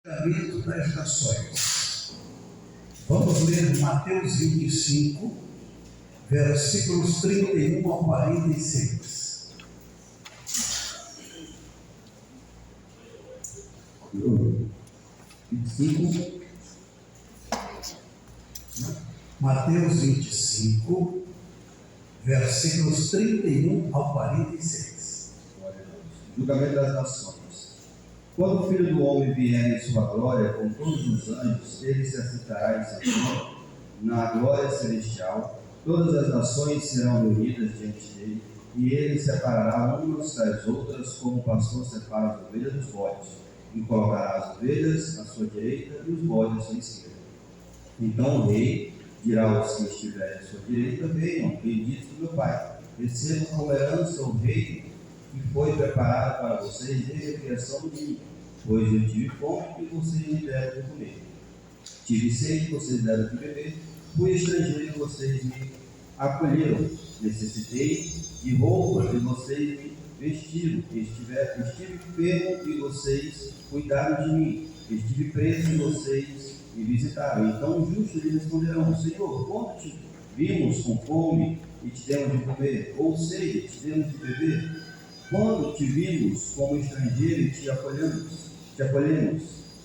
Julgamento das nações. Vamos ler Mateus 25, versículos 31 ao 46. Mateus 25, versículos 31 ao 46. Julgamento das nações. Quando o Filho do Homem vier em sua glória com todos os anjos, ele se assentará em seu trono na glória celestial. Todas as nações serão reunidas diante dele, e ele separará umas das outras, como o pastor separa as ovelhas dos bodes, e colocará as ovelhas à sua direita e os bodes à sua esquerda. Então o rei dirá aos que estiverem à sua direita: venham, benditos do meu Pai, recebam como herança o reino que foi preparado para vocês desde a criação do mundo. Pois eu tive fome e vocês me deram de comer. Tive sede e vocês deram de beber. Fui estrangeiro e vocês me acolheram. Necessitei de roupas e vocês me vestiram. Estive enfermo e vocês cuidaram de mim. Estive preso e vocês me visitaram. Então os justos lhe responderão: Senhor, quando te vimos com fome e te demos de comer, ou sede e te demos de beber? Quando te vimos como estrangeiro e te acolhemos,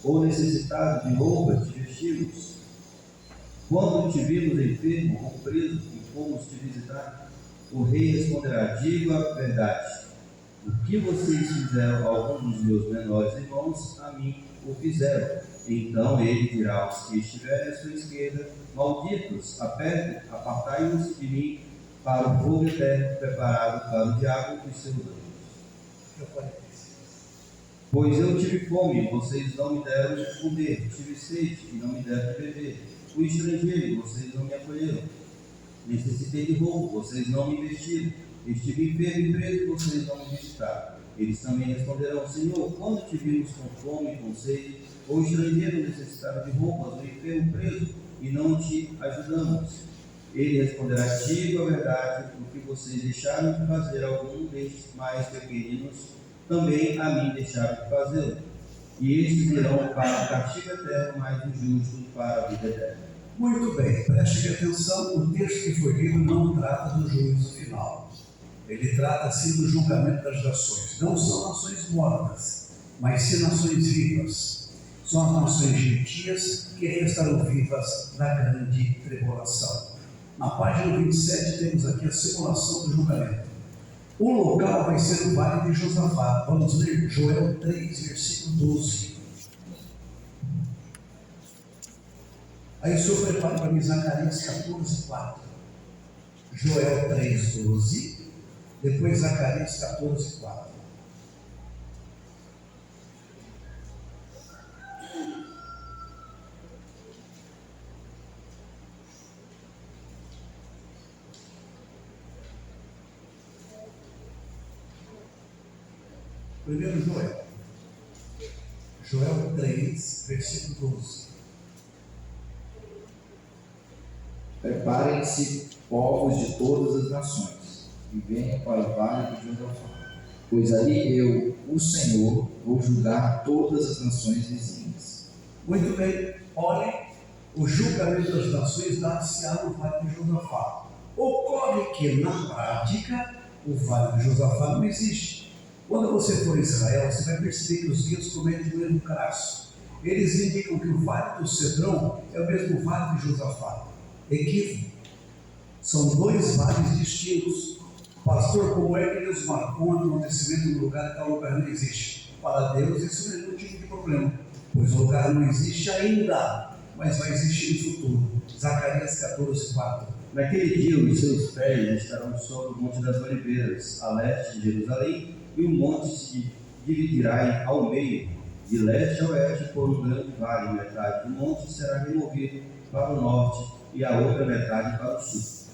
ou necessitado de roupa, te vestimos? Quando te vimos enfermo ou preso e fomos te visitar? O rei responderá: digo a verdade, o que vocês fizeram a algum dos meus menores irmãos, a mim o fizeram. Então ele dirá aos que estiverem à sua esquerda: malditos, apartai-vos de mim para o fogo eterno preparado para o diabo e seus anjos. Pois eu tive fome, vocês não me deram de comer. Tive sede e não me deram de beber. Fui estrangeiro, vocês não me acolheram. Necessitei de roupa, vocês não me vestiram. Estive enfermo e preso, vocês não me visitaram. Eles também responderão: Senhor, quando te vimos com fome, com sede, ou estrangeiro necessitado de roupas, ou enfermo preso, e não te ajudamos? Ele responderá: digo a verdade, o que vocês deixaram de fazer a algum destes mais pequeninos, também a mim deixaram de fazê-lo. E estes irão para o castigo eterno, mas os justos para a vida eterna. Muito bem, preste atenção, o texto que foi lido não trata do juízo final. Ele trata sim do julgamento das nações. Não são nações mortas, mas sim nações vivas. São as nações gentias que restarão vivas na grande tribulação. Na página 27 temos aqui a simulação do julgamento. O local vai ser o Vale de Josafá. Vamos ler Joel 3, versículo 12. Aí o senhor prepara para mim Zacarias 14, 4. Joel 3, 12. Depois Zacarias 14, 4. Primeiro Joel 3, versículo 12. Preparem-se, povos de todas as nações, e venham para o vale de Josafá, pois ali eu, o Senhor, vou julgar todas as nações vizinhas. Muito bem, olhem, o julgamento das nações dá-se-á no vale de Josafá. Ocorre que, na prática, o vale de Josafá não existe. Quando você for a Israel, você vai perceber que os guias cometem o mesmo crasso. Eles indicam que o Vale do Cedrão é o mesmo Vale de Josafá. Equívoco. São dois vales distintos. Pastor, como é que Deus marcou um acontecimento no lugar e tal lugar não existe? Para Deus isso não é nenhum tipo de problema, pois o lugar não existe ainda, mas vai existir no futuro. Zacarias 14, 4. Naquele dia os seus pés estarão sobre o Monte das Oliveiras, a leste de Jerusalém, e o monte se dividirá ao meio, de leste a oeste, por um grande vale. Metade do monte será removido para o norte e a outra metade para o sul.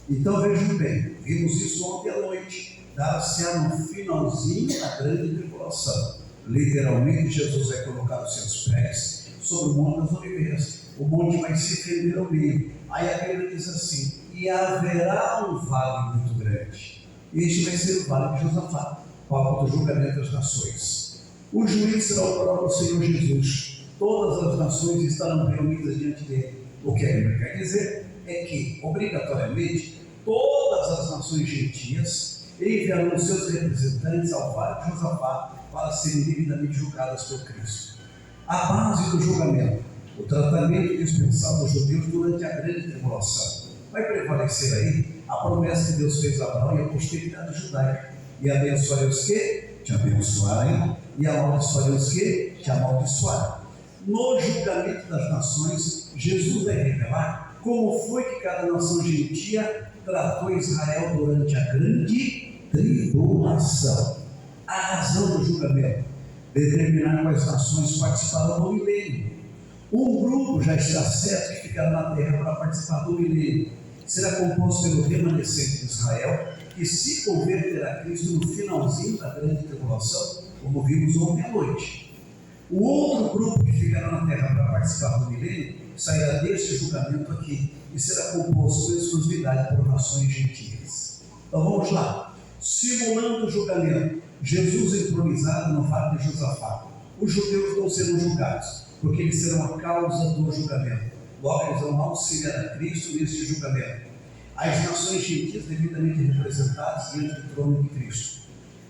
Então vejam bem, vimos isso ontem à noite. Dar-se-á no finalzinho da grande tribulação. Literalmente, Jesus vai colocar os seus pés sobre o Monte das Oliveiras. O monte vai se fender ao meio. Aí a Bíblia diz assim: e haverá um vale muito grande. Este vai ser o vale de Josafá, palco do julgamento das nações. O juiz será o próprio Senhor Jesus. todas as nações estarão reunidas diante dele. O que a Bíblia quer dizer é que, obrigatoriamente, todas as nações gentias enviarão seus representantes ao vale de Josafá para serem devidamente julgadas por Cristo. A base do julgamento, o tratamento dispensado aos judeus durante a grande tribulação. Vai prevalecer aí a promessa que Deus fez a Abraão e a posteridade judaica. E abençoarei os que te abençoarem, e amaldiçoarei os que te amaldiçoarem. No julgamento das nações, Jesus vai revelar como foi que cada nação gentia tratou Israel durante a grande tribulação. A razão do julgamento: determinar quais nações participarão do milênio. Um grupo já está certo que ficará na terra para participar do milênio. Será composto pelo remanescente de Israel, que se converterá a Cristo no finalzinho da grande tribulação, como vimos ontem à noite. O outro grupo que ficará na terra para participar do milênio sairá deste julgamento aqui e será composto com exclusividade por nações gentias. Então vamos lá. Simulando o julgamento, Jesus entronizado no vale de Josafá. Os judeus não serão julgados, porque eles serão a causa do julgamento. Logo eles vão auxiliar a Cristo neste julgamento. As nações gentias devidamente representadas diante do trono de Cristo.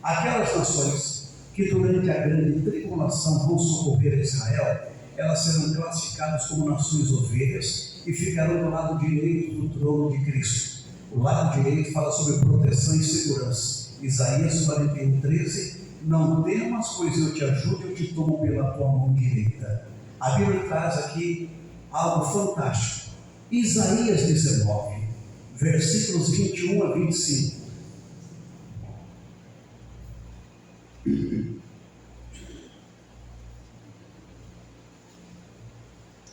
Aquelas nações que durante a grande tribulação vão socorrer a Israel, elas serão classificadas como nações ovelhas e ficarão do lado direito do trono de Cristo. O lado direito fala sobre proteção e segurança. Isaías 41:13: não temas, pois eu te ajudo, eu te tomo pela tua mão direita. A Bíblia traz aqui algo fantástico. Isaías 19, versículos 21 a 25.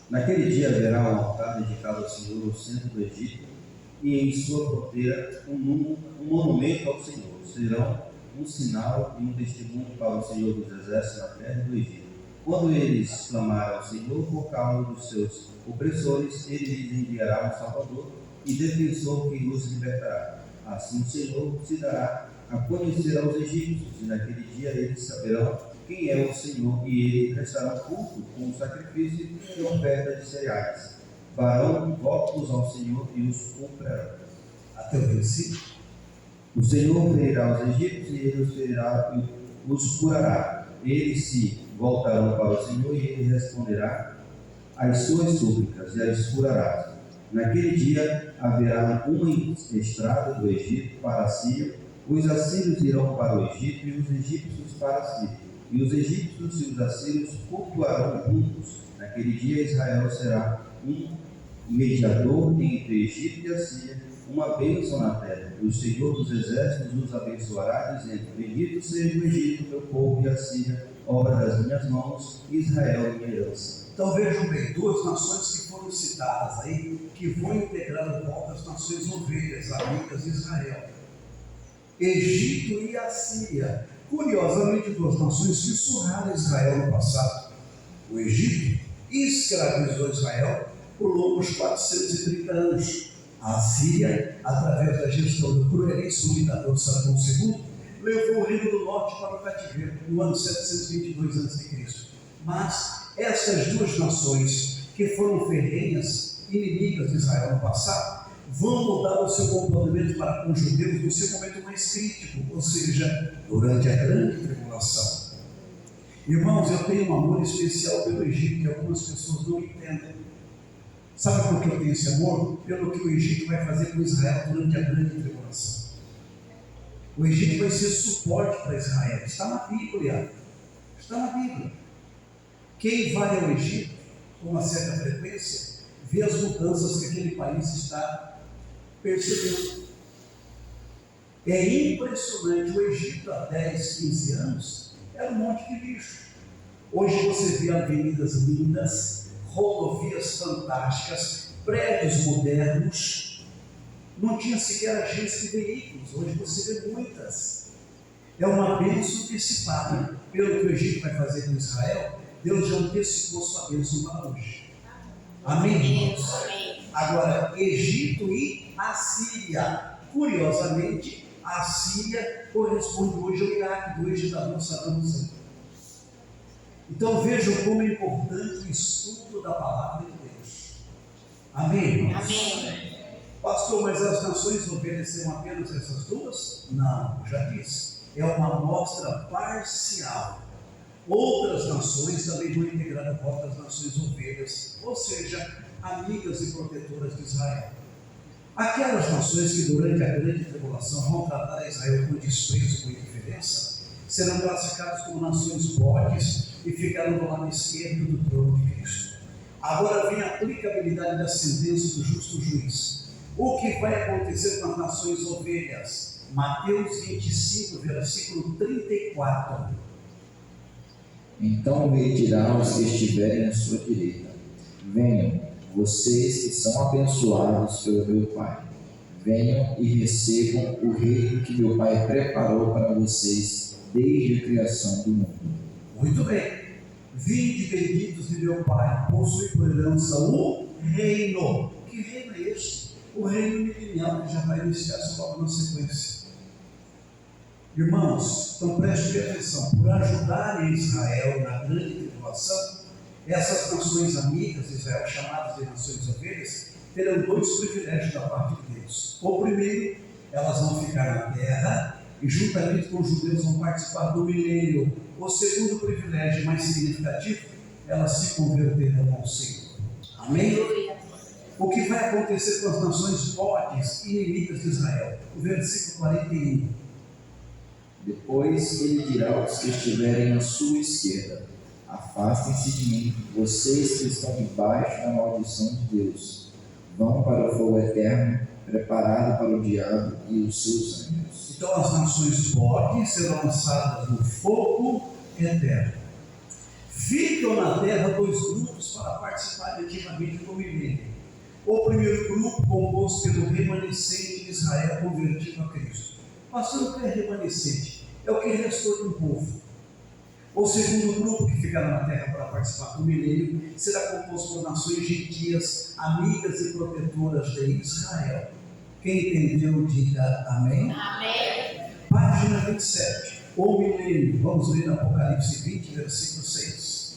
Naquele dia haverá um altar dedicado ao Senhor no centro do Egito, e em sua fronteira um monumento ao Senhor. Serão um sinal e um testemunho para o Senhor dos exércitos na terra do Egito. Quando eles clamaram ao Senhor por causa dos seus opressores, ele lhes enviará um Salvador e defensor que os libertará. Assim o Senhor se dará a conhecer aos egípcios, e naquele dia eles saberão quem é o Senhor, e ele prestará culto com sacrifício e oferta de cereais. Farão votos ao Senhor e os cumprirão. Até o versículo. O Senhor ferirá os egípcios e ele os ferirá e os curará. Eles se voltarão para o Senhor e ele responderá às suas súplicas e as curará. Naquele dia haverá uma estrada do Egito para a Síria. Os assírios irão para o Egito e os egípcios para a Síria. E os egípcios e os assírios cultuarão juntos. Naquele dia Israel será um mediador entre o Egito e a Síria, uma bênção na terra. O Senhor dos exércitos os abençoará, dizendo: bendito seja o Egito, meu povo, e a Síria, obra das minhas mãos, e Israel, minha herança. Então vejam bem, duas nações que foram citadas aí, que vão integrar o rol das nações ovelhas, amigas de Israel: Egito e a Síria. Curiosamente, duas nações que surraram Israel no passado. O Egito escravizou Israel por longos 430 anos. A Síria, através da gestão do cruelíssimo ditador Saddam II, levou o reino do norte para o cativeiro no ano 722 a.C. Mas essas duas nações, que foram ferrenhas inimigas de Israel no passado, vão mudar o seu comportamento para com os judeus no seu momento mais crítico, ou seja, durante a grande tribulação. Irmãos, eu tenho um amor especial pelo Egito que algumas pessoas não entendem. Sabe por que eu tenho esse amor? Pelo que o Egito vai fazer com Israel durante a grande tribulação. O Egito vai ser suporte para Israel. Está na Bíblia. Está na Bíblia. Quem vai ao Egito com uma certa frequência vê as mudanças que aquele país está percebendo. É impressionante. O Egito há 10, 15 anos era um monte de lixo. Hoje você vê avenidas lindas, rodovias fantásticas, prédios modernos. Não tinha sequer agência de veículos. Hoje você vê muitas. É uma bênção antecipada. Pelo que o Egito vai fazer com Israel, Deus já antecipou sua bênção para hoje. Amém, irmãos? Agora, Egito e Assíria. Curiosamente, a Síria corresponde hoje ao Iraque, do ex-ditador Saddam Hussein. Então vejam como é importante o estudo da palavra de Deus. Amém, irmãos? Amém. Pastor, mas as nações obedeceram apenas essas duas? Não, já disse. É uma amostra parcial. Outras nações também vão integrar o voto das nações ovelhas, ou seja, amigas e protetoras de Israel. Aquelas nações que durante a grande tribulação vão tratar a Israel com desprezo, com indiferença, serão classificadas como nações bodes e ficarão do lado esquerdo do trono de Cristo. Agora vem a aplicabilidade da sentença do justo juiz. O que vai acontecer com as nações ovelhas? Mateus 25, versículo 34. Então o rei dirá aos que estiverem à sua direita: venham, vocês que são abençoados pelo meu Pai. Venham e recebam o reino que meu Pai preparou para vocês desde a criação do mundo. Muito bem. Vinde, benditos de meu Pai, possui por herança o reino. Que reino é este? O reino milenial, que já vai iniciar-se logo na sequência. Irmãos, então prestem atenção. Por ajudarem Israel na grande tribulação, essas nações amigas de Israel, chamadas de nações ovelhas, terão dois privilégios da parte de Deus. O primeiro, elas vão ficar na terra e juntamente com os judeus vão participar do milênio. O segundo privilégio, mais significativo, elas se converterão ao Senhor. Amém? O que vai acontecer com as nações bodes inimigas de Israel? O versículo 41. Depois ele dirá aos que estiverem à sua esquerda: afastem-se de mim, vocês que estão debaixo da maldição de Deus. Vão para o fogo eterno, preparado para o diabo e os seus anjos. Então as nações bodes serão lançadas no fogo eterno. Ficam na terra dois grupos para participarem ativamente do milênio. O primeiro grupo, composto pelo remanescente de Israel convertido a Cristo. Pastor, o que é remanescente? É o que restou de um povo. O segundo grupo, que ficará na terra para participar do milênio, será composto por nações gentias, amigas e protetoras de Israel. Quem entendeu, diga amém. Amém. Página 27. O milênio. Vamos ler no Apocalipse 20, versículo 6.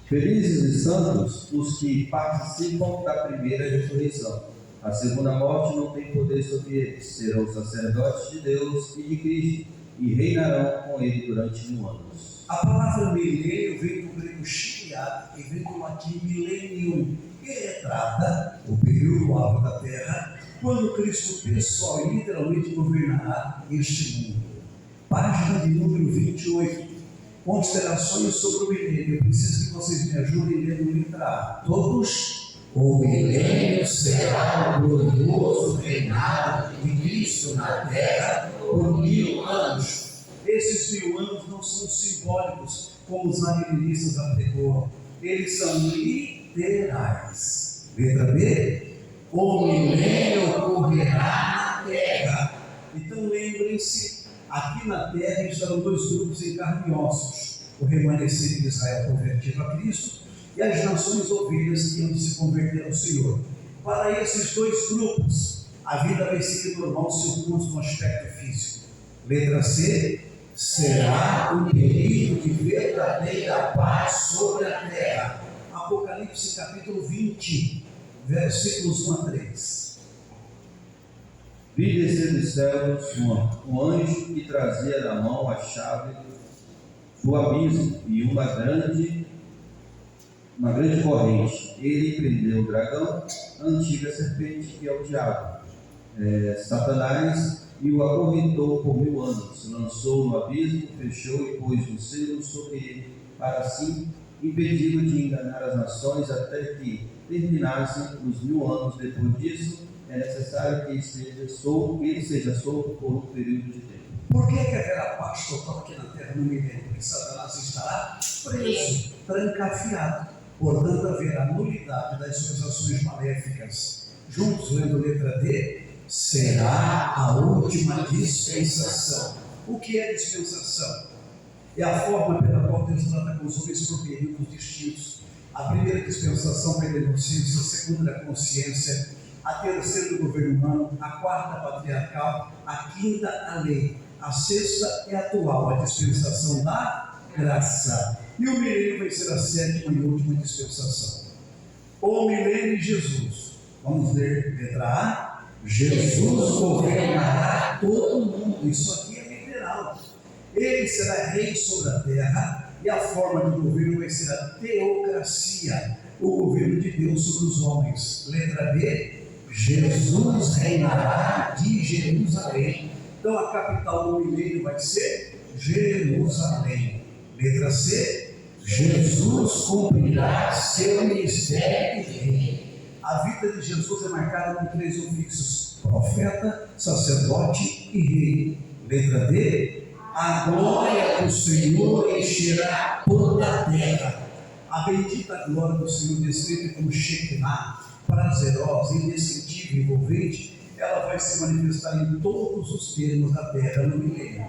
Felizes e santos os que participam da primeira ressurreição. A segunda morte não tem poder sobre eles. Serão sacerdotes de Deus e de Cristo e reinarão com ele durante 1000 anos. A palavra milênio vem do grego shiliad e vem do latim millennium, que retrata o período alto da terra, quando Cristo pessoal e literalmente governará este mundo. Página de número 28. Considerações sobre o milênio. Eu preciso que vocês me ajudem lendo o letra A. Todos. O milênio será o glorioso reinado de Cristo na terra por 1000 anos. Esses 1000 anos não são simbólicos, como os amilenistas apregoam. Eles são literais. Letra B. O milênio ocorrerá na terra. Então lembrem-se, aqui na terra estarão dois grupos em carne e ossos: o remanescente de Israel convertido a Cristo e as nações ovelhas que iam se converter ao Senhor. Para esses dois grupos, a vida vai seguir normal seu curso no aspecto físico. Letra C. Será um período de verdadeira paz sobre a terra. Apocalipse capítulo 20, versículos 1 a 3. Vi descer dos céus um anjo que trazia na mão a chave do abismo e uma grande corrente. Ele prendeu o dragão, a antiga serpente, que é o diabo, Satanás, e o acorrentou por 1000 anos. Lançou no abismo, fechou e pôs um selo sobre ele, para assim impedi-lo de enganar as nações até que terminassem os 1000 anos. Depois disso, é necessário que ele seja solto por um período de tempo. Por que haverá paz total aqui na terra no milênio? Porque Satanás estará preso, trancafiado. Portanto, haverá nulidade das suas ações maléficas. Juntos, lendo letra D, será a última dispensação. O que é dispensação? É a forma pela qual Deus trata com os homens por períodos distintos. A primeira dispensação vai da inocência, a segunda da consciência, a terceira do governo humano, a quarta patriarcal, a quinta a lei, a sexta é atual, a dispensação da graça, e o milênio vai ser a sétima e última dispensação. O milênio de Jesus, vamos ler letra A: Jesus governará todo mundo. Isso aqui é literal. Ele será rei sobre a terra, e a forma de governo vai ser a teocracia, o governo de Deus sobre os homens. Letra B: Jesus reinará de Jerusalém. Então a capital do milênio vai ser Jerusalém. Letra C: Jesus cumprirá seu ministério de rei. A vida de Jesus é marcada por 3 ofícios: profeta, sacerdote e rei. Letra D: a glória do Senhor encherá toda a terra. A bendita glória do Senhor, descrita como Shekinah, prazerosa, indescritível e envolvente, ela vai se manifestar em todos os termos da terra no milênio.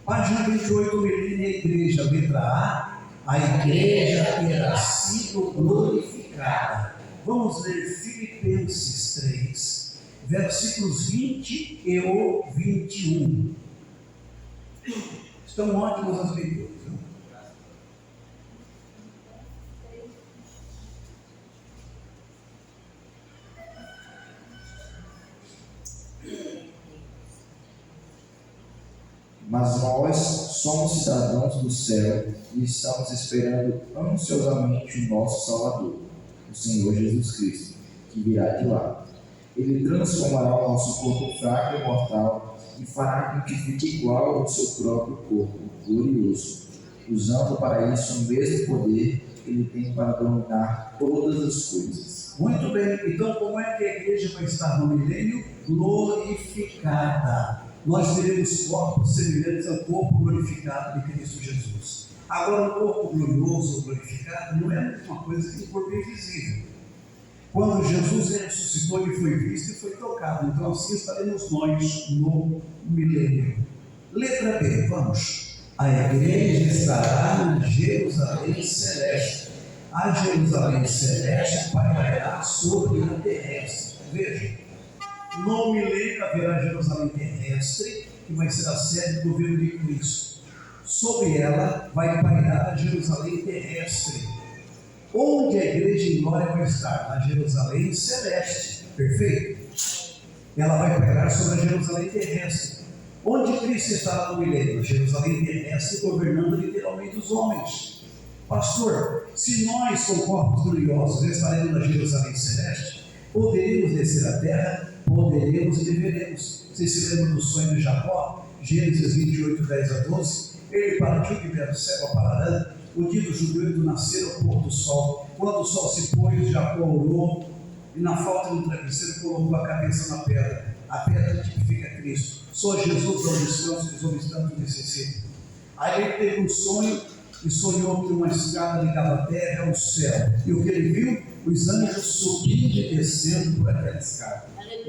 Página 28, milênio e a igreja. Letra A igreja terá sido glorificada. Vamos ler Filipenses 3, versículos 20 e o 21. Estão ótimas as leituras. Mas nós somos cidadãos do céu e estamos esperando ansiosamente o nosso Salvador, o Senhor Jesus Cristo, que virá de lá. Ele transformará o nosso corpo fraco e mortal e fará com que fique igual ao seu próprio corpo glorioso, usando para isso o mesmo poder que ele tem para dominar todas as coisas. Muito bem, então como é que a igreja vai estar no milênio? Glorificada. Nós teremos corpos semelhantes ao corpo glorificado de Cristo Jesus. Agora, o corpo glorioso ou glorificado não é a mesma coisa que o corpo invisível. Quando Jesus ressuscitou, ele foi visto e foi tocado. Então, assim estaremos nós no milênio. Letra B, vamos. A igreja estará na Jerusalém celeste. A Jerusalém celeste pairará sobre a terrestre. Veja. No milênio haverá Jerusalém terrestre, que vai ser a sede do governo de Cristo. Sobre ela vai pairar a Jerusalém terrestre. Onde a igreja em glória vai estar? Na Jerusalém celeste. Perfeito? Ela vai pairar sobre a Jerusalém terrestre. Onde Cristo estará no milênio? Na Jerusalém terrestre, governando literalmente os homens. Pastor, se nós com corpos gloriosos estaremos na Jerusalém celeste, poderemos descer à terra? Poderemos e deveremos. Vocês se lembram do sonho de Jacó? Gênesis 28, 10 a 12. Ele partiu de Berseba para Harã. O dia do jubileu nascer ao pôr do sol. Quando o sol se pôs, Jacó orou e, na falta de um travesseiro, colocou a cabeça na pedra. A pedra tipifica Cristo. Só Jesus dá o descanso que os homens tanto necessitam. Aí ele teve um sonho e sonhou que uma escada ligava a terra ao céu. E o que ele viu? Os anjos subindo e descendo por aquela escada.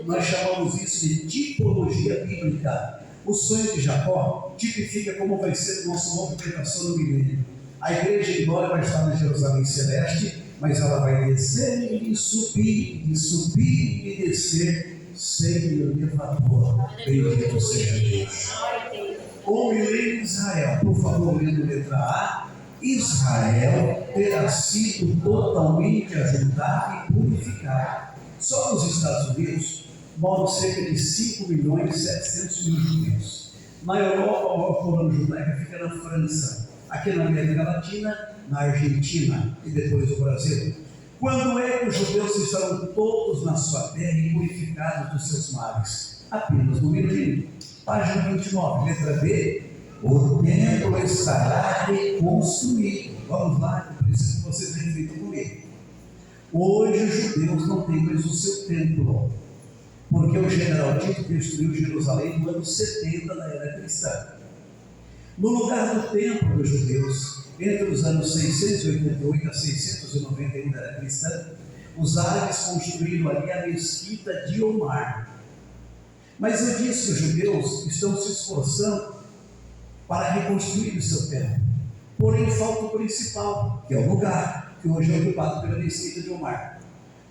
Nós chamamos isso de tipologia bíblica. O sonho de Jacó tipifica como vai ser a nossa movimentação no milênio. A igreja em glória vai estar na Jerusalém celeste, mas ela vai descer e subir e descer sem elevador. Bendito seja Deus. O milênio de Israel, por favor, lendo letra A. Israel terá sido totalmente ajudado e purificado. Só nos Estados Unidos moram cerca de 5.700.000 judeus. Na Europa, a maior colônia judaica fica na França, aqui na América Latina, na Argentina e depois no Brasil. Quando é que os judeus estarão todos na sua terra e purificados dos seus males? Apenas no milênio. Página 29, letra B. O templo estará reconstruído. Vamos lá, eu preciso que vocês reflitam comigo. Hoje os judeus não têm mais o seu templo, porque o general Tito destruiu Jerusalém no ano 70 da era cristã. No lugar do templo dos judeus, entre os anos 688 a 691 da era cristã, os árabes construíram ali a mesquita de Omar. Mas eu disse que os judeus estão se esforçando para reconstruir o seu templo. Porém, falta o principal, que é o lugar que hoje é ocupado pela mesquita de Omar.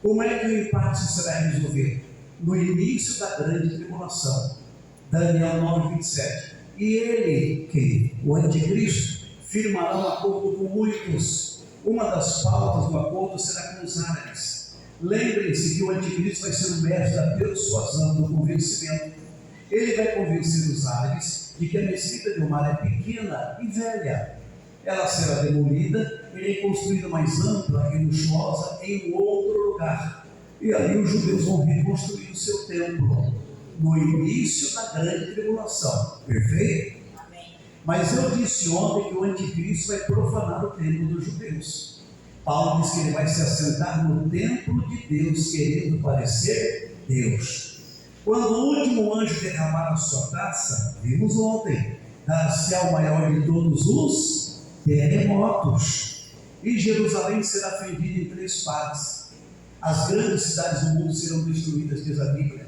Como é que o impasse será resolvido? No início da grande tribulação. Daniel 9:27. E ele, que o anticristo, firmará um acordo com muitos. Uma das pautas do acordo será com os árabes. Lembrem-se que o anticristo vai ser o mestre da persuasão, do convencimento. Ele vai convencer os árabes de que a mesquita de Omar é pequena e velha. Ela será demolida e reconstruída mais ampla e luxuosa em um outro lugar. E ali os judeus vão reconstruir o seu templo, no início da grande tribulação. Perfeito? Amém. Mas eu disse ontem que o anticristo vai profanar o templo dos judeus. Paulo diz que ele vai se assentar no templo de Deus, querendo parecer Deus. Quando o último anjo derramar a sua taça, vimos ontem, dar-se-á o maior de todos os terremotos. E Jerusalém será fendida em 3 partes. As grandes cidades do mundo serão destruídas, diz a Bíblia.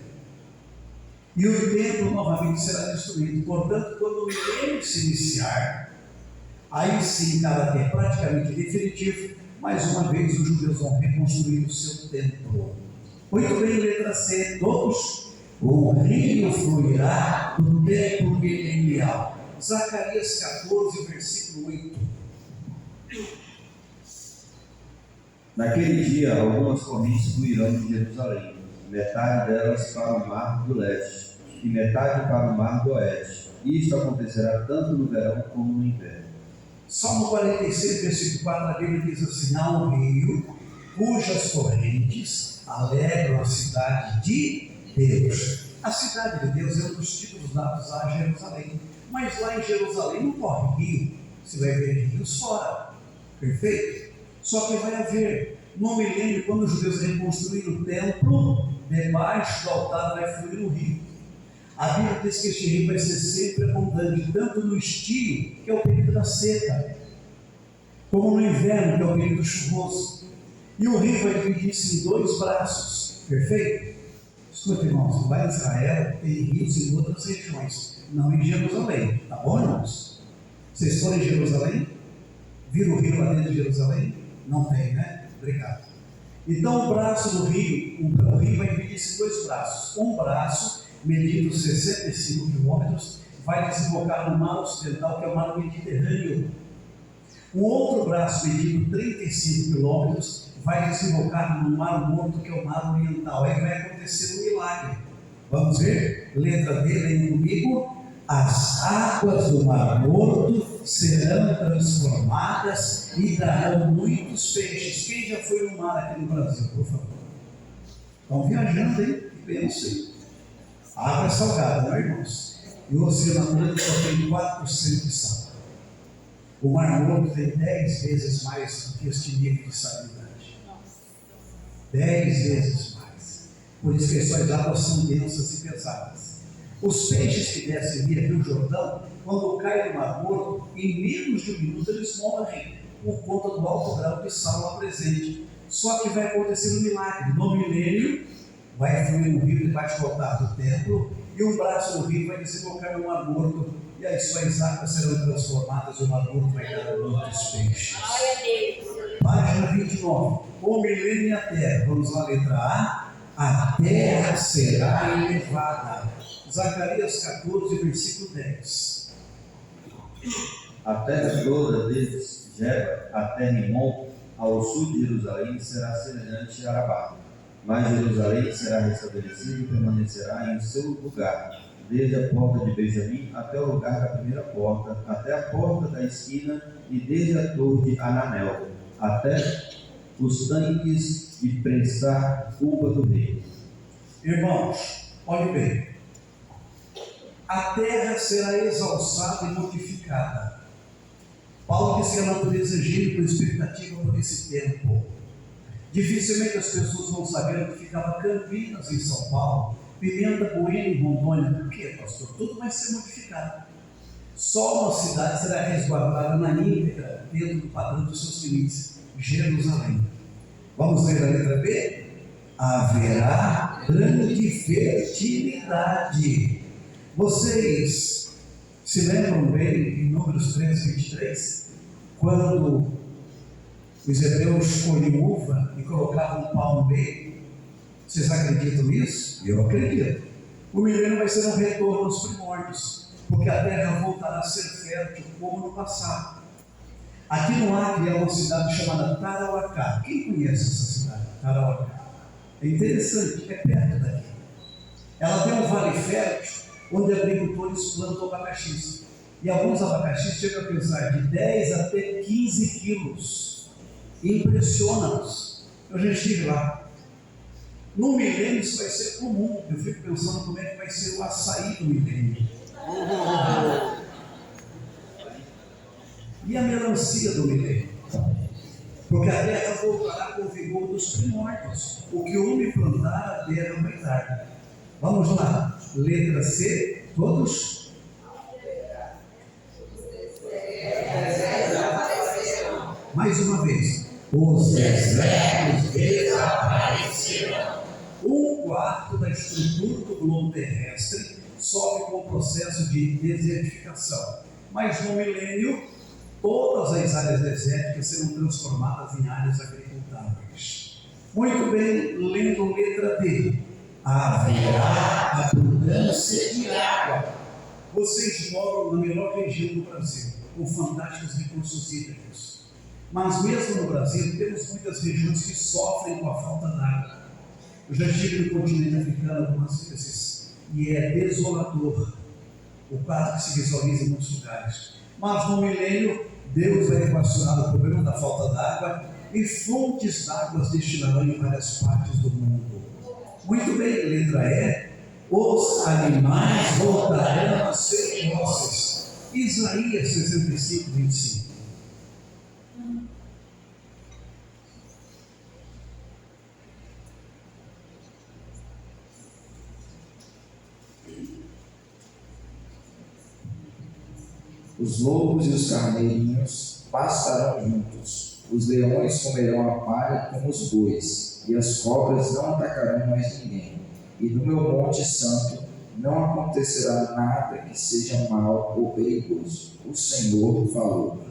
E o templo novamente será destruído. Portanto, quando o milênio se iniciar, aí sim, caráter praticamente definitivo, mais uma vez os judeus vão reconstruir o seu templo. Muito bem, letra C, todos. O rio fluirá do templo milenial. Zacarias 14, versículo 8. Naquele dia, algumas correntes fluirão de Jerusalém, metade delas para o mar do leste, e metade para o mar do oeste. Isto acontecerá tanto no verão como no inverno. Salmo 46, versículo 4, a Bíblia diz assim: há um rio cujas correntes alegram a cidade de Deus. A cidade de Deus é um dos títulos dados a Jerusalém. Mas lá em Jerusalém não corre rio. Você vai ver rios fora. Perfeito? Só que vai haver, no milênio, quando os judeus reconstruírem o templo, debaixo do altar vai fluir o rio. A Bíblia diz que este rio vai ser sempre abundante, tanto no estio, que é o período da seca, como no inverno, que é o período chuvoso. E o rio vai dividir-se em 2 braços. Perfeito? Escuta, irmãos, lá em Israel tem rios em outras regiões, não em Jerusalém. Tá bom, irmãos? Vocês foram em Jerusalém? Viram o rio lá dentro de Jerusalém? Não tem, né? Obrigado. Então o braço do rio, o rio vai dividir-se em 2 braços. Um braço, medindo 65 quilômetros, vai desembocar no mar ocidental, que é o mar Mediterrâneo. O outro braço, medindo 35 quilômetros, vai desembocar no mar Morto, que é o mar oriental. Aí vai acontecer um milagre. Vamos ver? Letra D, leia comigo. As águas do mar Morto serão transformadas e darão muitos peixes. Quem já foi no mar aqui no Brasil, por favor? Estão viajando, hein? Pensem. A água é salgada, não é, irmãos? E o Oceano Atlântico só tem 4% de sal. O Mar Morto tem 10 vezes mais do que este nível de salinidade. 10 vezes mais. Por isso que as suas águas são densas e pesadas. Os peixes que descem via Rio Jordão, quando caem no Mar Morto, em menos de 1 minuto eles morrem, por conta do alto grau de sal lá presente. Só que vai acontecer um milagre. No milênio, vai fluir um rio debaixo do altar do templo, e um braço do rio vai desembocar no Mar Morto, e as suas águas serão transformadas, e o Mar Morto vai dar muitos peixes. Página 29. O milênio e a terra. Vamos lá, letra A terra será elevada. Zacarias 14, versículo 10. A terra toda, desde Jeba até Rimon, ao sul de Jerusalém, será semelhante a Arabá. Mas Jerusalém será restabelecida e permanecerá em seu lugar, desde a porta de Benjamim até o lugar da primeira porta, até a porta da esquina e desde a torre de Ananel, até os tanques de prensar uva do rei. Irmãos, olhe bem. A terra será exalçada e modificada. Paulo disse que a natureza gira com expectativa por esse tempo. Dificilmente as pessoas vão saber que ficava Campinas em São Paulo, Pimenta, Goiânia em Rondônia. Por quê, pastor? Tudo vai ser modificado. Só uma cidade será resguardada na íntegra, dentro do padrão dos seus limites: Jerusalém. Vamos ler a letra B? Haverá grande fertilidade. Vocês se lembram bem, em Números 13, 23, quando os hebreus colhiam uva e colocavam um pau no meio? Vocês acreditam nisso? Eu acredito. O milênio vai ser um retorno aos primórdios, porque a terra voltará a ser fértil como no passado. Aqui no Acre é uma cidade chamada Tarauacá. Quem conhece essa cidade? Tarauacá. É interessante, é perto daqui. Ela tem um vale fértil, onde agricultores plantam abacaxis. E alguns abacaxis chegam a pesar de 10 até 15 quilos. Impressiona-nos. Eu já estive lá. No milênio isso vai ser comum. Eu fico pensando como é que vai ser o açaí do milênio. E a melancia do milênio? Porque a terra voltará com o vigor dos primórdios. O que o homem plantar, a terra vai dar. Vamos lá. Letra C, todos? Mais uma vez. Os desertos desapareceram. 1/4 da estrutura do globo terrestre sofre com o processo de desertificação. Mas no milênio, todas as áreas desérticas serão transformadas em áreas agricultáveis. Muito bem, lendo letra D. Haverá abundância de água. Vocês moram na melhor região do Brasil, com fantásticos recursos hídricos. Mas mesmo no Brasil, temos muitas regiões que sofrem com a falta d'água. Eu já estive no continente africano algumas vezes e é desolador o quadro que se visualiza em muitos lugares. Mas no milênio, Deus vai equacionar o problema da falta d'água e fontes d'água destilarão em várias partes do mundo. Muito bem, letra E. Os animais voltarão a ser vozes. Isaías 65, 25. Os lobos e os carneirinhos pastarão juntos, os leões comerão a palha como os bois, e as cobras não atacarão mais ninguém. E no meu monte santo não acontecerá nada que seja mal ou perigoso. O Senhor falou.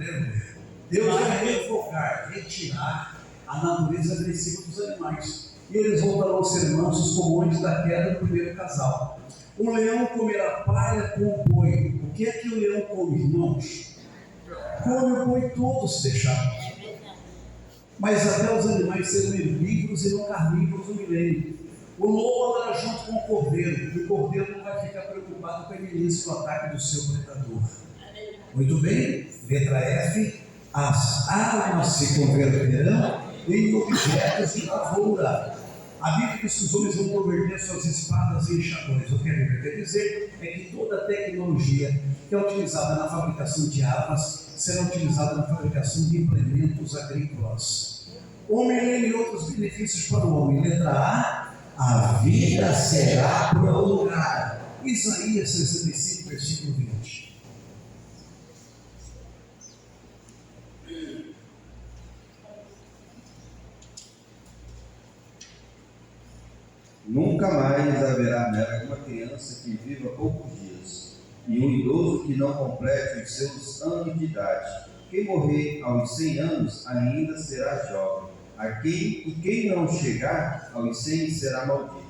Deus vai revocar, retirar a natureza agressiva dos animais. E eles voltarão a ser mansos como antes da queda do primeiro casal. O leão comerá palha com o boi. O que é que o leão come, irmãos? Come o boi todo se deixar. Mas até os animais serão herbívoros e não carnívoros no milênio. O lobo andará junto com o cordeiro, e o cordeiro não vai ficar preocupado com a iminência do ataque do seu predador. Muito bem, letra F. As armas se converterão em objetos de lavoura. A Bíblia diz que os homens vão converter suas espadas em enxadões. O que a Bíblia quer dizer é que toda a tecnologia que é utilizada na fabricação de armas será utilizada na fabricação de implementos agrícolas. O milênio e outros benefícios para o homem. Letra A vida será prolongada. Isaías 65, versículo 20. Nunca mais haverá nela uma criança que viva poucos dias, e um idoso que não complete os seus anos de idade. Quem morrer aos 100 anos ainda será jovem, e quem não chegar aos 100 será maldito.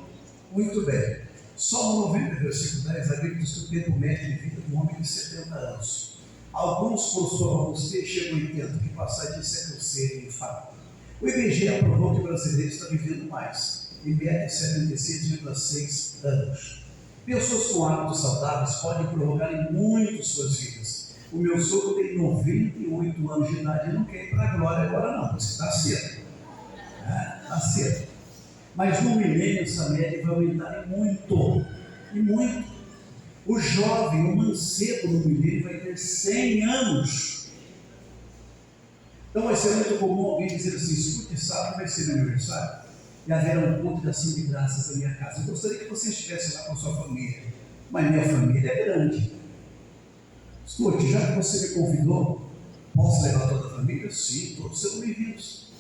Muito bem. Salmo 90, versículo 10, a Bíblia diz que o tempo médio de vida do homem é de 70 anos. Alguns, por sua robustez, chegam a 80, que passar disso é canseiro e enfado. O IBGE aprovou que o brasileiro está vivendo mais, em média 76,6 anos. Pessoas com hábitos saudáveis podem prolongar em muito suas vidas. O meu sogro tem 98 anos de idade e não quer ir para a glória agora não, porque está cedo. Está cedo. Mas no milênio essa média vai aumentar e muito. O jovem, o mancebo no milênio vai ter 100 anos. Então vai ser muito comum alguém dizer assim: escute, sábado vai ser meu aniversário e haverá um culto de ação de graças na minha casa. Eu gostaria que você estivesse lá com a sua família, mas minha família é grande. Escute, já que você me convidou, posso levar toda a família? Sim, todos serão bem-vindos.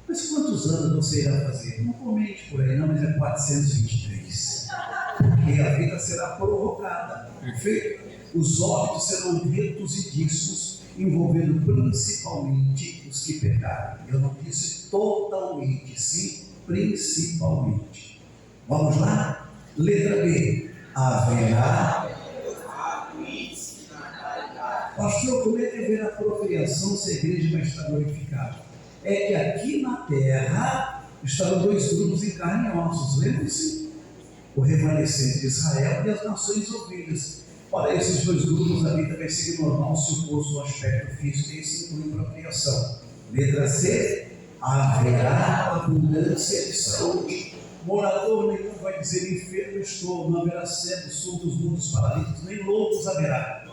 Mas quantos anos você irá fazer? Não comente por aí não, mas é 423. Porque a vida será provocada, perfeito? Os óbitos serão reduzidíssimos, envolvendo principalmente os que pecaram. Eu não disse totalmente, sim, principalmente. Vamos lá? Letra B. Haverá. Pastor, como é que haverá procriação se a igreja vai estar glorificada? É que aqui na terra estarão dois grupos em carne e ossos. Lembra-se? O remanescente de Israel e as nações ouvidas. Para esses dois grupos, a vida vai seguir normal se opor ao aspecto físico, e isso inclui procriação. Letra C. Haverá abundância de saúde. Morador nenhum vai dizer enfermo estou, não haverá cegos, surdos, mudos, paralíticos, nem loucos haverá.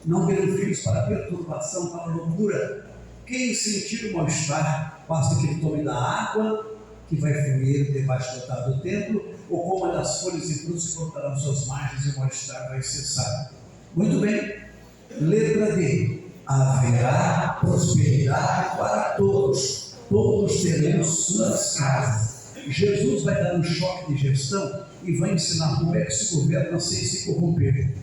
Não terão filhos para perturbação, para loucura. Quem sentir o mal-estar, basta que ele tome da água que vai fluir debaixo do altar do templo, ou coma das folhas e frutos que brotarão suas margens, e o mal-estar vai cessar. Muito bem. Letra D. Haverá prosperidade para todos. Todos terão suas casas. Jesus vai dar um choque de gestão e vai ensinar como é que se governa sem se corromper.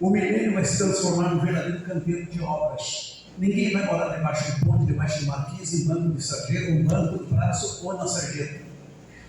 O milênio vai se transformar num verdadeiro canteiro de obras. Ninguém vai morar debaixo de ponte, debaixo de marquise, em banco de sarjeta, um banco de braço ou na sarjeta.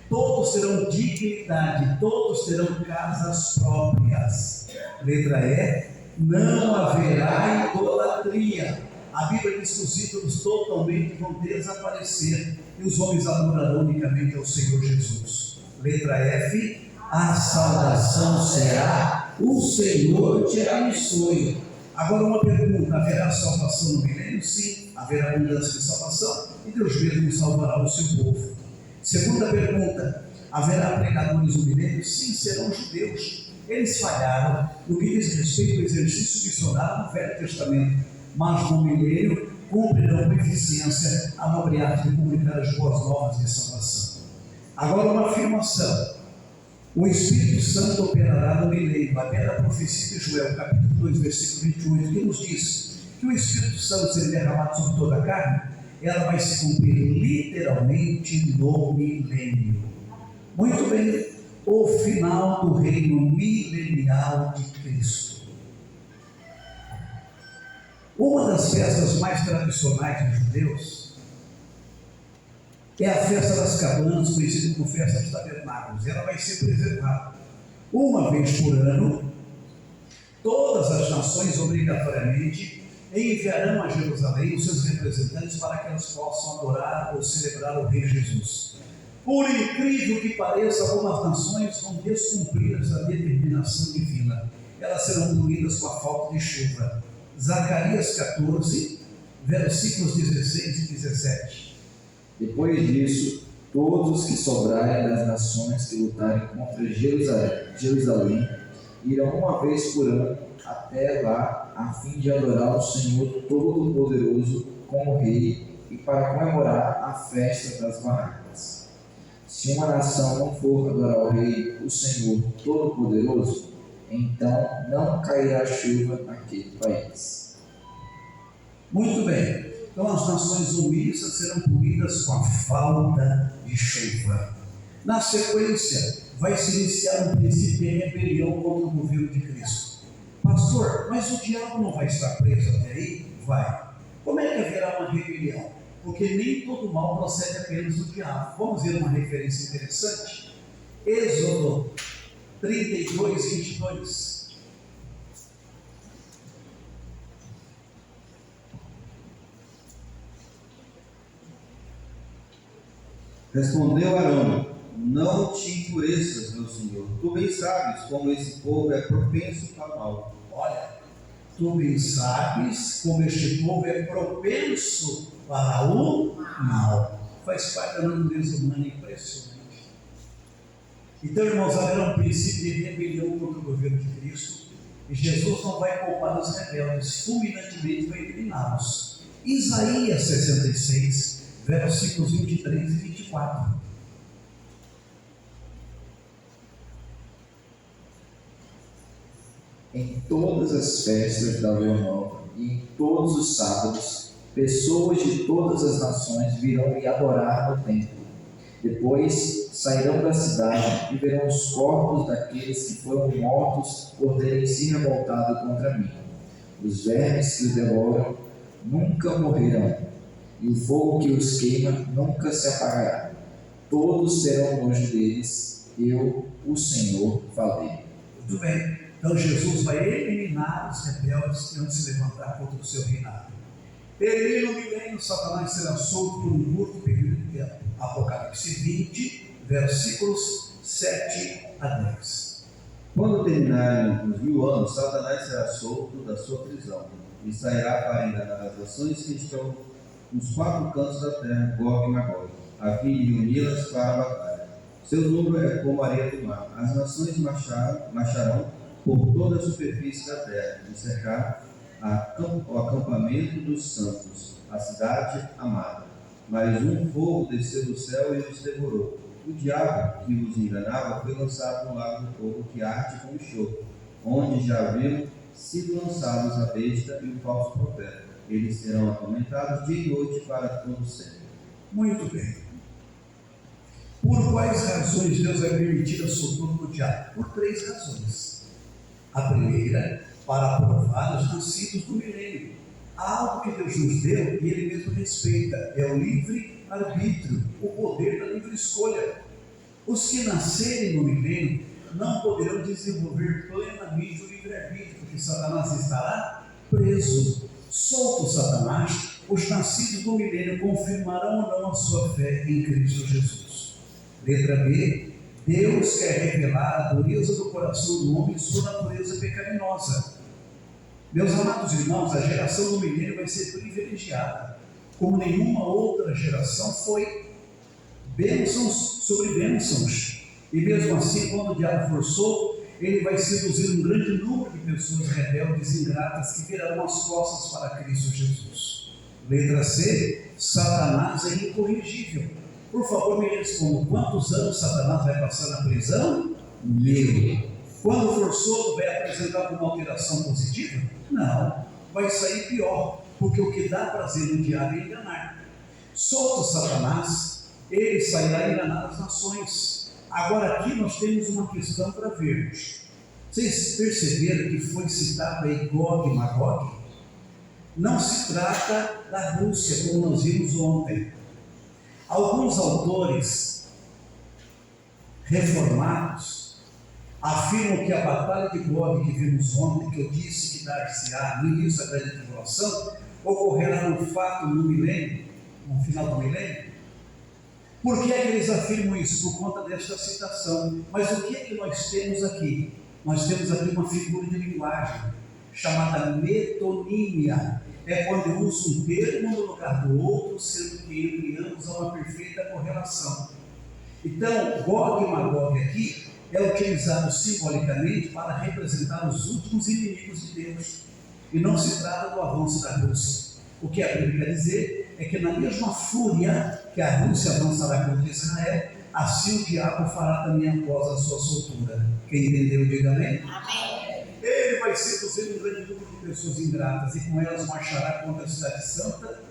Todos terão dignidade, todos terão casas próprias. Letra E. Não haverá idolatria. A Bíblia diz que os ídolos totalmente vão desaparecer e os homens adorarão unicamente ao Senhor Jesus. Letra F. A salvação será: o Senhor te abençoe. Agora uma pergunta: haverá salvação no milênio? Sim, haverá abundância de salvação e Deus mesmo salvará o seu povo. Segunda pergunta: haverá pregadores no milênio? Sim, serão judeus. Eles falharam no que diz respeito ao exercício missionário no Velho Testamento, mas no milênio cumprirão com eficiência a nobre arte de comunicar as boas novas de salvação. Agora uma afirmação: o Espírito Santo operará no milênio. A bela profecia de Joel, capítulo 2, versículo 28, que nos diz que o Espírito Santo será derramado sobre toda a carne, ela vai se cumprir literalmente no milênio. Muito bem, o final do reino milenial de Cristo. Uma das festas mais tradicionais dos judeus é a festa das cabanas, conhecida como festa dos tabernáculos. Ela vai ser preservada uma vez por ano. Todas as nações obrigatoriamente enviarão a Jerusalém os seus representantes para que eles possam adorar ou celebrar o Rei Jesus. Por incrível que pareça, algumas nações vão descumprir essa determinação divina. Elas serão punidas com a falta de chuva. Zacarias 14, versículos 16 e 17. Depois disso, todos os que sobrarem das nações que lutarem contra Jerusalém irão uma vez por ano até lá, a fim de adorar o Senhor Todo-Poderoso como Rei e para comemorar a festa das barracas. Se uma nação não for adorar o Rei, o Senhor Todo-Poderoso, então não cairá chuva naquele país. Muito bem. Então as nações omissas serão punidas com a falta de chuva. Na sequência, vai se iniciar um princípio de rebelião contra o governo de Cristo. Pastor, mas o diabo não vai estar preso até aí? Vai. Como é que haverá uma rebelião? Porque nem todo mal procede apenas do diabo. Vamos ver uma referência interessante? Êxodo 32, 22. Respondeu Arão: não te enfureças, meu senhor. Tu bem sabes como esse povo é propenso para o mal. Olha, tu bem sabes como este povo é propenso para o mal. Faz parte da natureza humana, impressionante. Então, irmãos, haverá um princípio de rebelião contra o governo de Cristo, e Jesus não vai poupar os rebeldes, fulminantemente vai eliminá-los. Isaías 66, versículos 23 e 24. Em todas as festas da lua nova e em todos os sábados, pessoas de todas as nações virão me adorar no templo. Depois sairão da cidade e verão os corpos daqueles que foram mortos por terem se revoltado contra mim. Os vermes que os devoram nunca morrerão, e o fogo que os queima nunca se apagará. Todos terão nojo deles, Eu, o Senhor, falei. Muito bem. Então Jesus vai eliminar os rebeldes que vão se levantar contra o seu reinado. Termina o milênio, Satanás será solto por um curto período de tempo. Apocalipse 20, versículos 7 a 10. Quando terminarem os 1000 anos, Satanás será solto da sua prisão e sairá para enganar as nações que estão nos 4 cantos da terra, Gog e Magog, a fim de reuni-las para a batalha. Seu número é como a areia do mar. As nações marcharão por toda a superfície da terra e cercar o acampamento dos santos, a cidade amada. Mas um fogo desceu do céu e os devorou. O diabo que os enganava foi lançado no lago do fogo que arde com enxofre, onde já haviam sido lançados a besta e o falso profeta. Eles serão atormentados dia e noite para todo sempre. Muito bem. Por quais razões Deus vai permitir a soltura do diabo? Por 3 razões. A primeira, para provar os nascidos do milênio. Há algo que Deus nos deu e Ele mesmo respeita, é o livre-arbítrio, o poder da livre escolha. Os que nascerem no milênio não poderão desenvolver plenamente o livre-arbítrio, porque Satanás estará preso. Solto Satanás, os nascidos do milênio confirmarão ou não a sua fé em Cristo Jesus. Letra B. Deus quer revelar a dureza do coração do homem e sua natureza pecaminosa. Meus amados irmãos, a geração do milênio vai ser privilegiada, como nenhuma outra geração foi. Bênçãos sobre bênçãos. E mesmo assim, quando o diabo for solto, ele vai seduzir um grande número de pessoas rebeldes e ingratas que virarão as costas para Cristo Jesus. Letra C. Satanás é incorrigível. Por favor, me respondam, quantos anos Satanás vai passar na prisão? 1000. Quando for solto, vai apresentar uma alteração positiva? Não, vai sair pior, porque o que dá prazer no diabo é enganar. Solto Satanás, ele sairá enganar as nações. Agora aqui nós temos uma questão para vermos. Vocês perceberam que foi citado aí Gog e Magog? Não se trata da Rússia, como nós vimos ontem. Alguns autores reformados afirmam que a batalha de Gog que vimos ontem, que eu disse que dar-se-á no início da grande tribulação, ocorrerá no fato no milênio, no final do milênio. Por que é que eles afirmam isso? Por conta desta citação. Mas o que é que nós temos aqui? Nós temos aqui uma figura de linguagem chamada metonímia. É quando eu uso um termo no lugar do outro, sendo que entre ambos há uma perfeita correlação. Então, Gog e Magog aqui é utilizado simbolicamente para representar os últimos inimigos de Deus. E não se trata do avanço da Rússia. O que a Bíblia quer dizer é que na mesma fúria que a Rússia avançará contra Israel, assim o diabo fará também após a sua soltura. Quem entendeu, diga amém. Amém. Ele vai seduzir um grande número de pessoas ingratas e com elas marchará contra a cidade santa,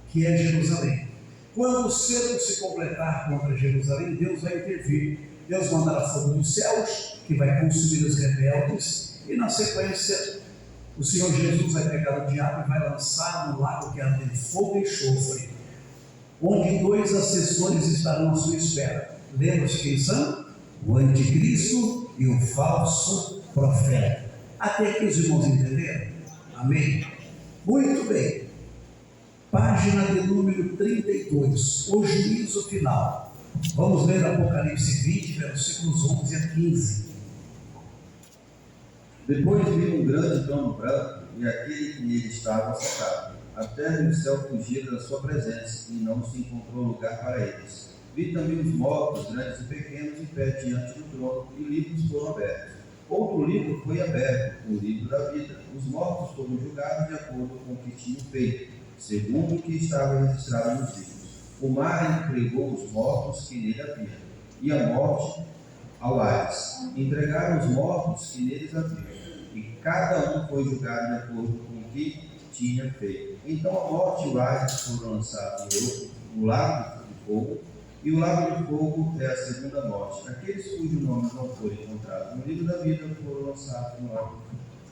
que é Jerusalém. Quando o cerco se completar contra Jerusalém, Deus vai intervir. Deus mandará fogo dos céus, que vai consumir os rebeldes, e na sequência, o Senhor Jesus vai pegar o diabo e vai lançar no lago que arde de fogo e enxofre, onde 2 assessores estarão à sua espera. Lembra-se quem são? O anticristo e o falso profeta. Até aqui os irmãos entenderam? Amém? Muito bem. Página de número 32. O juízo final. Vamos ler Apocalipse 20, versículos 11 a 15. Depois vi um grande trono branco e aquele que nele estava sentado. A terra e o céu fugiram da sua presença e não se encontrou lugar para eles. Vi também os mortos, grandes e pequenos, em pé diante do trono, e livros foram abertos. Outro livro foi aberto, o livro da vida. Os mortos foram julgados de acordo com o que tinham feito, segundo o que estava registrado nos livros. O mar entregou os mortos que nele havia, e a morte ao Hades. Entregaram os mortos que neles havia, e cada um foi julgado de acordo com o que tinha feito. Então a morte e o Hades foram lançados no lago de fogo, e o lago de fogo é a segunda morte. Aqueles cujos nomes não foram encontrados no livro da vida foram lançados no lago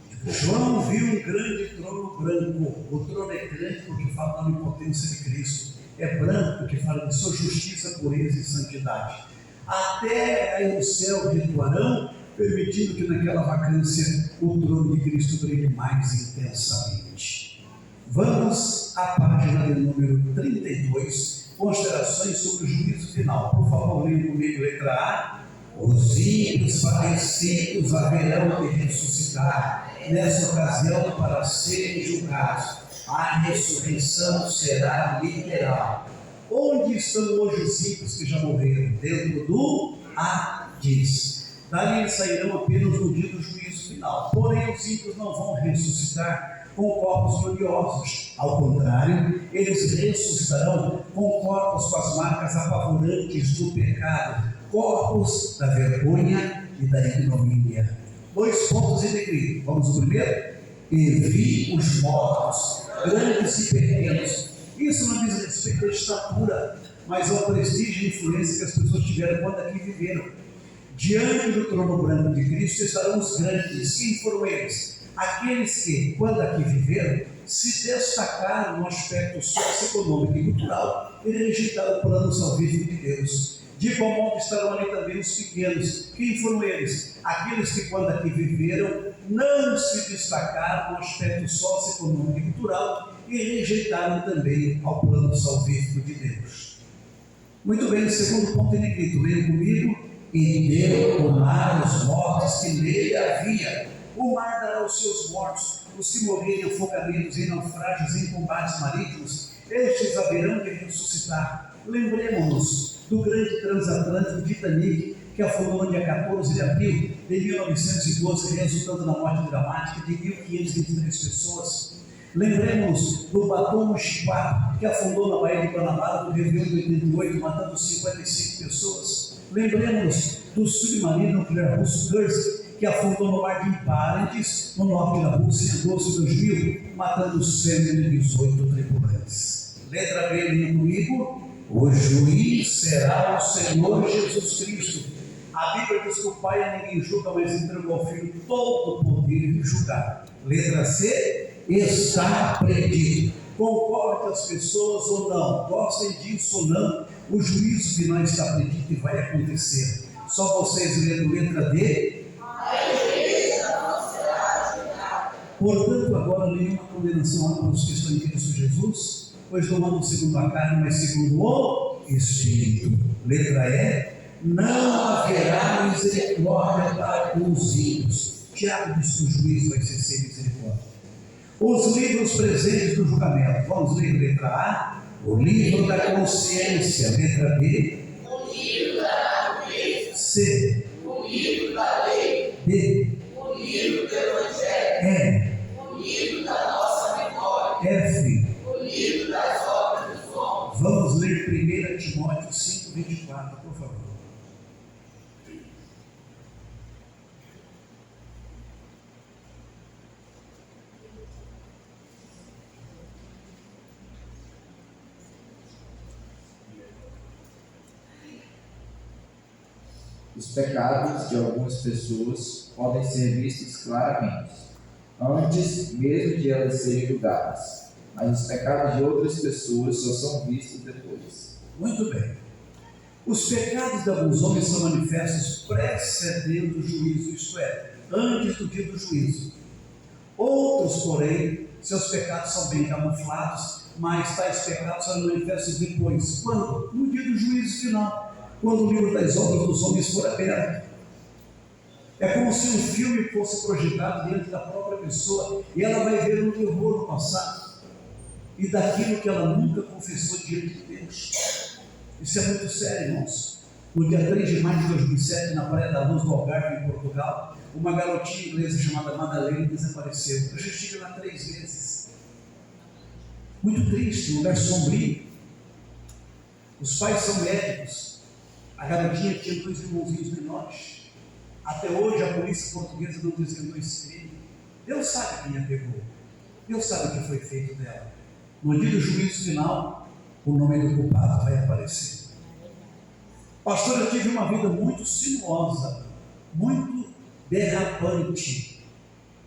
de fogo. João viu um grande trono branco. O trono é grande porque fala da onipotência de Cristo. É branco porque fala de sua justiça, pureza e santidade. até aí o céu recuarão, permitindo que naquela vacância o trono de Cristo brilhe mais intensamente. Vamos à página de número 32, considerações sobre o juízo final. Por favor, leia comigo, letra A. Os ímpios falecidos haverão de ressuscitar nessa ocasião para serem julgados. A ressurreição será literal. Onde estão hoje os ímpios que já morreram? Dentro do Hades. Dali eles sairão apenas no dia do juízo final. Porém, os ímpios não vão ressuscitar com corpos gloriosos. Ao contrário, eles ressuscitarão com corpos com as marcas apavorantes do pecado, corpos da vergonha e da ignomínia. 2 pontos em negrito. Vamos ao primeiro? E vi os mortos, grandes e pequenos. Isso não diz respeito à estatura, mas ao prestígio e influência que as pessoas tiveram quando aqui viveram. Diante do trono branco de Cristo estarão os grandes. Quem foram eles? Aqueles que, quando aqui viveram, se destacaram no aspecto socioeconômico e cultural e rejeitaram o plano salvífico de Deus. De igual modo estarão ali também os pequenos. Quem foram eles? Aqueles que, quando aqui viveram, não se destacaram no aspecto socioeconômico e cultural e rejeitaram também ao plano salvífico de Deus. Muito bem, o segundo ponto em negrito, leiam comigo. E deu o mar os mortos que nele havia. O mar dará os seus mortos, os que morrerem em afogamentos, em naufrágios, em combates marítimos, estes haverão de ressuscitar. Lembremos-nos do grande transatlântico Titanic, que afundou no dia 14 de abril de 1912, resultando na morte dramática de 1.523 pessoas. Lembremos do Batom Chihuahua, que afundou na Baía de Guanabara no Réveillon de 88, matando 55 pessoas. Lembremos do submarino nuclear russo Kursk, que afundou no mar de Barents, no norte da Rússia, em 12 de 2000, matando 118 tripulantes. Letra B, linha comigo. O juiz será o Senhor Jesus Cristo. A Bíblia diz que o Pai a ninguém julga, mas entregou ao Filho todo o poder de julgar. Letra C, está predito. Concorde as pessoas ou não, gostem disso ou não, o juízo final está predito e vai acontecer. Só vocês lendo letra D. Portanto, agora nenhuma condenação há para os que estão em Cristo Jesus, pois não andam segundo a carne, mas segundo o Espírito. Letra E. Não haverá misericórdia para os ímpios. Tiago diz que o juízo vai ser sem misericórdia. Os livros presentes do julgamento. Vamos ler letra A. O livro da consciência. Letra B. O livro da natureza. C. O livro da lei. D. O livro do evangelho. E. O livro da nossa memória. F. O livro das obras dos homens. Vamos ler 1 Timóteo 5:24, por favor. Os pecados de algumas pessoas podem ser vistos claramente, antes mesmo de elas serem julgadas, mas os pecados de outras pessoas só são vistos depois. Muito bem. Os pecados de alguns homens são manifestos precedendo o juízo, isto é, antes do dia do juízo. Outros, porém, seus pecados são bem camuflados, mas tais pecados são manifestos depois. Quando? No dia do juízo final. Quando o livro das obras dos homens for aberto. É como se um filme fosse projetado dentro da própria pessoa e ela vai ver um terror no passado e daquilo que ela nunca confessou diante de Deus. Isso é muito sério, irmãos. No dia 3 de maio de 2007, na Praia da Luz do Algarve, em Portugal, uma garotinha inglesa chamada Madalena desapareceu. Eu já estive lá 3 vezes. Muito triste, um lugar sombrio. Os pais são médicos. A garotinha tinha 2 irmãozinhos menores. Até hoje a polícia portuguesa não desvendou esse crime. Deus sabe quem a pegou. Deus sabe o que foi feito dela. No dia do juízo final, o nome do culpado vai aparecer. Pastor, eu tive uma vida muito sinuosa, muito derrapante,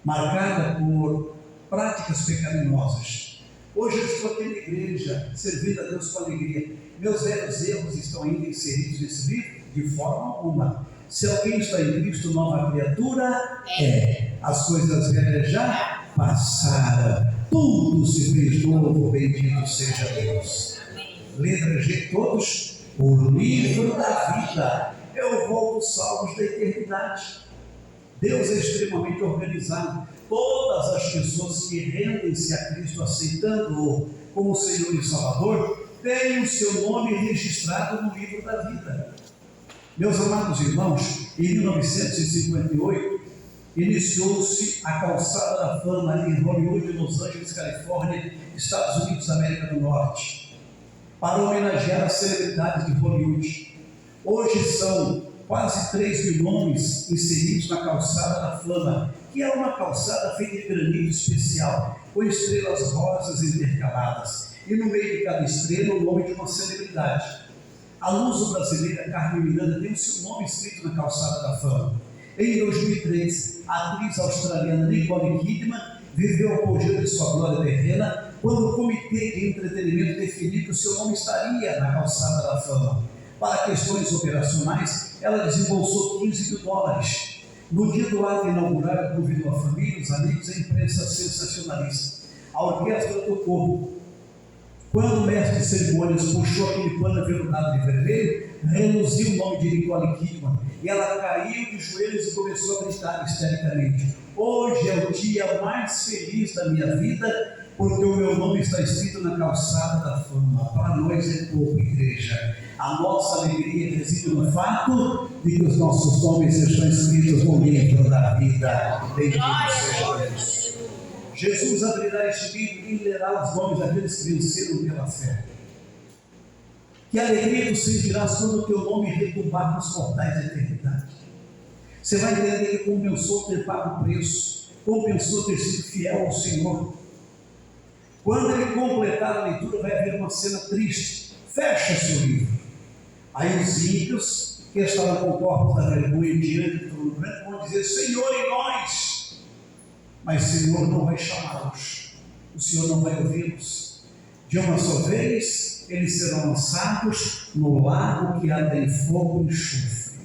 marcada por práticas pecaminosas. Hoje eu estou aqui na igreja, servindo a Deus com alegria. Meus velhos erros estão ainda inseridos nesse livro? de forma alguma. Se alguém está em Cristo, nova criatura é. As coisas velhas já passaram, tudo se fez novo, bendito seja Deus. Letra G, todos, o livro da vida. Eu vou dos salvos da eternidade. Deus é extremamente organizado. Todas as pessoas que rendem-se a Cristo, aceitando-o como Senhor e Salvador, têm o seu nome registrado no livro da vida. Meus amados irmãos, em 1958, iniciou-se a Calçada da Fama em Hollywood, Los Angeles, Califórnia, Estados Unidos, América do Norte, para homenagear as celebridades de Hollywood. Hoje são quase 3 mil nomes inseridos na Calçada da Fama, que é uma calçada feita de granito especial, com estrelas rosas intercaladas, e no meio de cada estrela o nome de uma celebridade. A luso-brasileira Carmen Miranda tem o seu nome escrito na Calçada da Fama. Em 2003, a atriz australiana Nicole Kidman viveu o apogeu de sua glória terrena quando o Comitê de Entretenimento definiu que o seu nome estaria na Calçada da Fama. Para questões operacionais, ela desembolsou $15 mil. No dia do ato inaugural, ela convidou a família, os amigos e a imprensa sensacionalista. A orquestra tocou. Quando o mestre de cerimônias puxou aquele pano aveludado de vermelho, reluziu o nome de Nicole Kidman e ela caiu de joelhos e começou a gritar histericamente: hoje é o dia mais feliz da minha vida, porque o meu nome está escrito na Calçada da Fama. Para nós é pouco, igreja. A nossa alegria reside no fato de que os nossos nomes estão escritos no livro da vida. Bendito seja Deus. Jesus abrirá este livro e lerá os nomes daqueles que venceram pela fé. Que alegria tu sentirás quando o teu nome retumbar nos portais da eternidade. Você vai entender que compensou ter pago o preço, compensou ter sido fiel ao Senhor. Quando ele completar a leitura, vai haver uma cena triste. Fecha-se o livro. Aí os ímpios, que estavam com corpos da vergonha diante do trono branco, vão dizer: Senhor, e nós? Mas o Senhor não vai chamá-los, o Senhor não vai ouvi-los. De uma só vez, eles serão lançados no lago que arde em fogo e enxofre,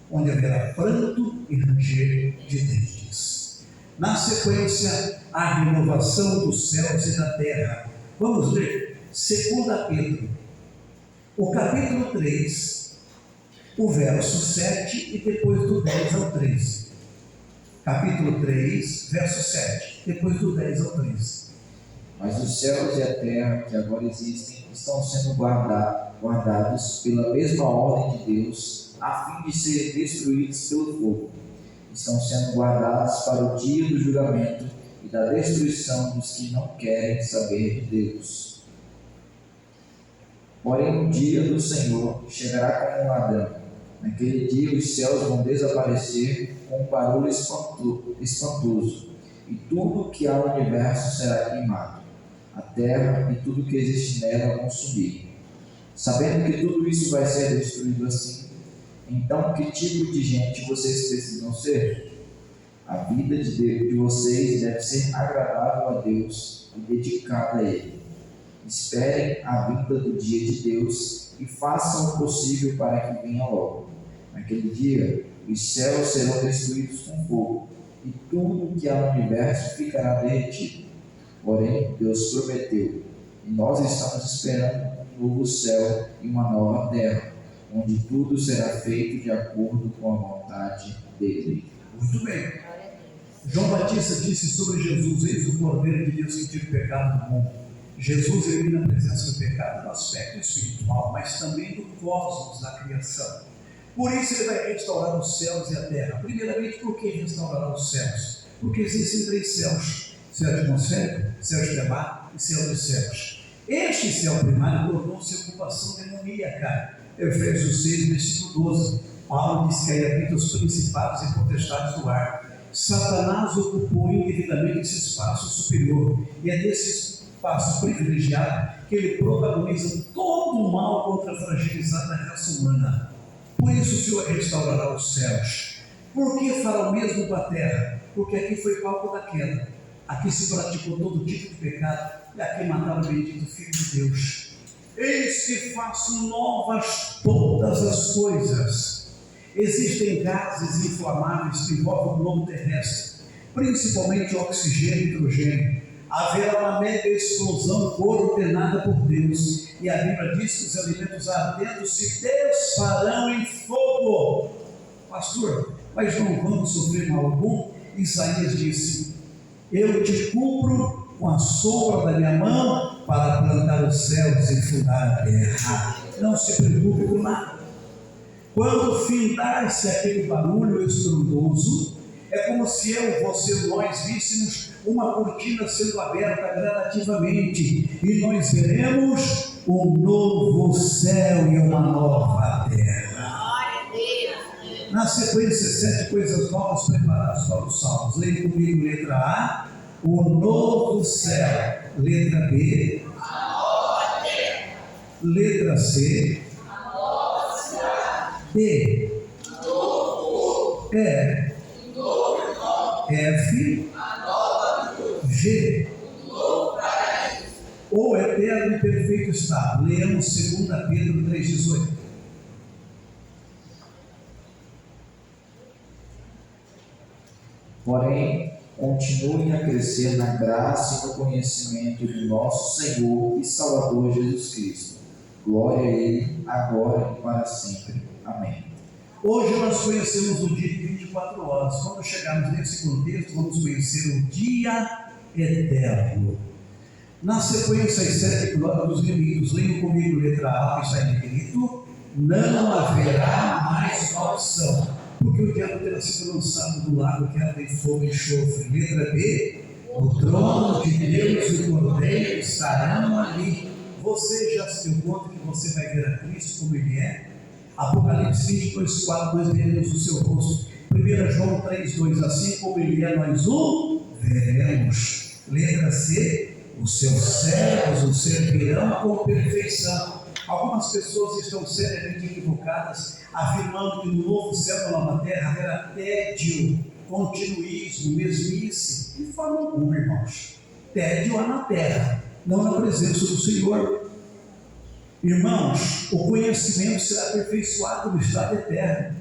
onde haverá pranto e ranger de dentes. Na sequência, a renovação dos céus e da terra. Vamos ler 2 Pedro, o capítulo 3, o verso 7 e depois do 10 ao 13. Capítulo 3, verso 7, depois do 10 ao 13. Mas os céus e a terra que agora existem estão sendo guardados pela mesma ordem de Deus, a fim de serem destruídos pelo fogo. Estão sendo guardados para o dia do julgamento e da destruição dos que não querem saber de Deus. Porém, o dia do Senhor chegará como um ladrão. Naquele dia os céus vão desaparecer com um barulho espantoso, e tudo que há no universo será queimado. A terra e tudo que existe nela vão sumir. Sabendo que tudo isso vai ser destruído assim, então que tipo de gente vocês precisam ser? A vida de vocês deve ser agradável a Deus e dedicada a Ele. Esperem a vinda do dia de Deus e façam o possível para que venha logo. Naquele dia, os céus serão destruídos com fogo, e tudo que há no universo ficará derretido. Porém, Deus prometeu, e nós estamos esperando um novo céu e uma nova terra, onde tudo será feito de acordo com a vontade dele. Muito bem. João Batista disse sobre Jesus: eis o Cordeiro de Deus que tira o pecado do mundo. Jesus elimina a presença do pecado no aspecto espiritual, mas também do cosmos da criação. Por isso ele vai restaurar os céus e a terra. Primeiramente, por que restaurará os céus? Porque existem 3 céus: céu atmosférico, céu estelar e céu dos céus. Este céu primário tornou-se ocupação demoníaca. Efésios 6, versículo 12. Paulo diz que aí habita os principados e potestades do ar. Satanás ocupou indevidamente esse espaço superior, e é desse espaço privilegiado que ele protagoniza todo o mal contra a fragilizada raça humana. Por isso o Senhor restaurará os céus. Por que fará o mesmo com a terra? Porque aqui foi palco da queda. Aqui se praticou todo tipo de pecado, e aqui mataram o bendito Filho de Deus. Eis que faço novas todas as coisas. Existem gases inflamáveis que envolvem o globo terrestre, principalmente oxigênio e hidrogênio. Haverá uma mega explosão coordenada por Deus. E a Bíblia diz que os alimentos ardendo se desfarão em fogo. Pastor, mas não vamos sofrer mal algum? Isaías disse: eu te cubro com a sombra da minha mão para plantar os céus e fundar a terra. Não se preocupe com nada. Quando findar-se aquele barulho estrondoso, é como se eu, você, nós víssemos uma cortina sendo aberta gradativamente e nós veremos um novo céu e uma nova terra. Na sequência, 7 coisas novas preparadas para os salvos. Leia comigo, letra A, o novo céu. Letra B, a nova terra. Letra C, a nova cidade. D, novo. E, F, G, o eterno e perfeito estado. Leamos 2 Pedro 3,18. Porém, continuem a crescer na graça e no conhecimento de nosso Senhor e Salvador Jesus Cristo. Glória a Ele, agora e para sempre. Amém. Hoje nós conhecemos o dia de 24 horas. Quando chegarmos nesse contexto, vamos conhecer o dia eterno. Na sequência, as 7 glórias dos remidos. Leiam comigo, letra A, que está em negrito: não haverá mais maldição, porque o diabo terá sido lançado do lago que arde em fogo e enxofre. Letra B, o trono de Deus e o Cordeiro estarão ali. Você já se deu conta que você vai ver a Cristo como Ele é? Apocalipse 22, 4, nós veremos o seu rosto. 1 João 3, 2, assim como Ele é, nós o veremos. Letra C, os seus servos o servirão com perfeição. Algumas pessoas estão seriamente equivocadas, afirmando que no novo céu e na nova terra haverá tédio, continuismo, mesmice. De forma alguma, irmãos. Tédio há na terra, não na presença do Senhor. Irmãos, o conhecimento será aperfeiçoado no estado eterno.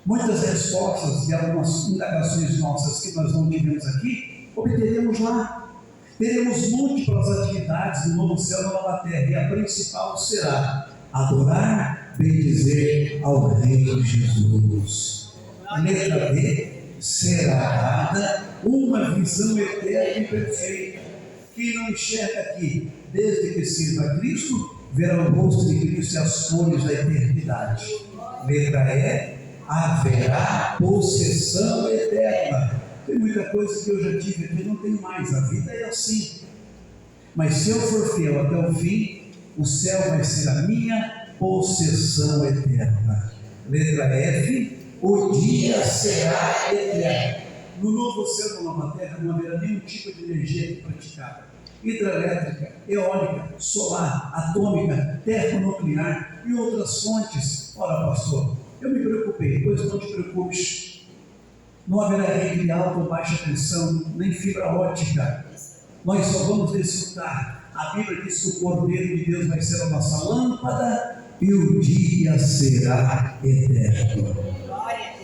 Muitas respostas de algumas indagações nossas que nós não tivemos aqui, obteremos lá. Teremos múltiplas atividades no novo céu e na nova terra, e a principal será adorar, bendizer ao Rei Jesus. Letra B, será dada uma visão eterna e perfeita. Quem não enxerga aqui, desde que sirva a Cristo, verá o rosto de Cristo e as cores da eternidade. Letra E, haverá possessão eterna. Tem muita coisa que eu já tive aqui, não tenho mais. A vida é assim. Mas se eu for fiel até o fim, o céu vai ser a minha possessão eterna. Letra F, o dia será eterno. No novo céu e na nova terra não haverá nenhum tipo de energia aqui praticada. Hidrelétrica, eólica, solar, atômica, termonuclear e outras fontes. Ora, pastor, eu me preocupei, pois não te preocupes. Não haverá rede de alta ou baixa tensão, nem fibra ótica. Nós só vamos desfrutar. A Bíblia diz que o Cordeiro de Deus vai ser a nossa lâmpada e o dia será eterno.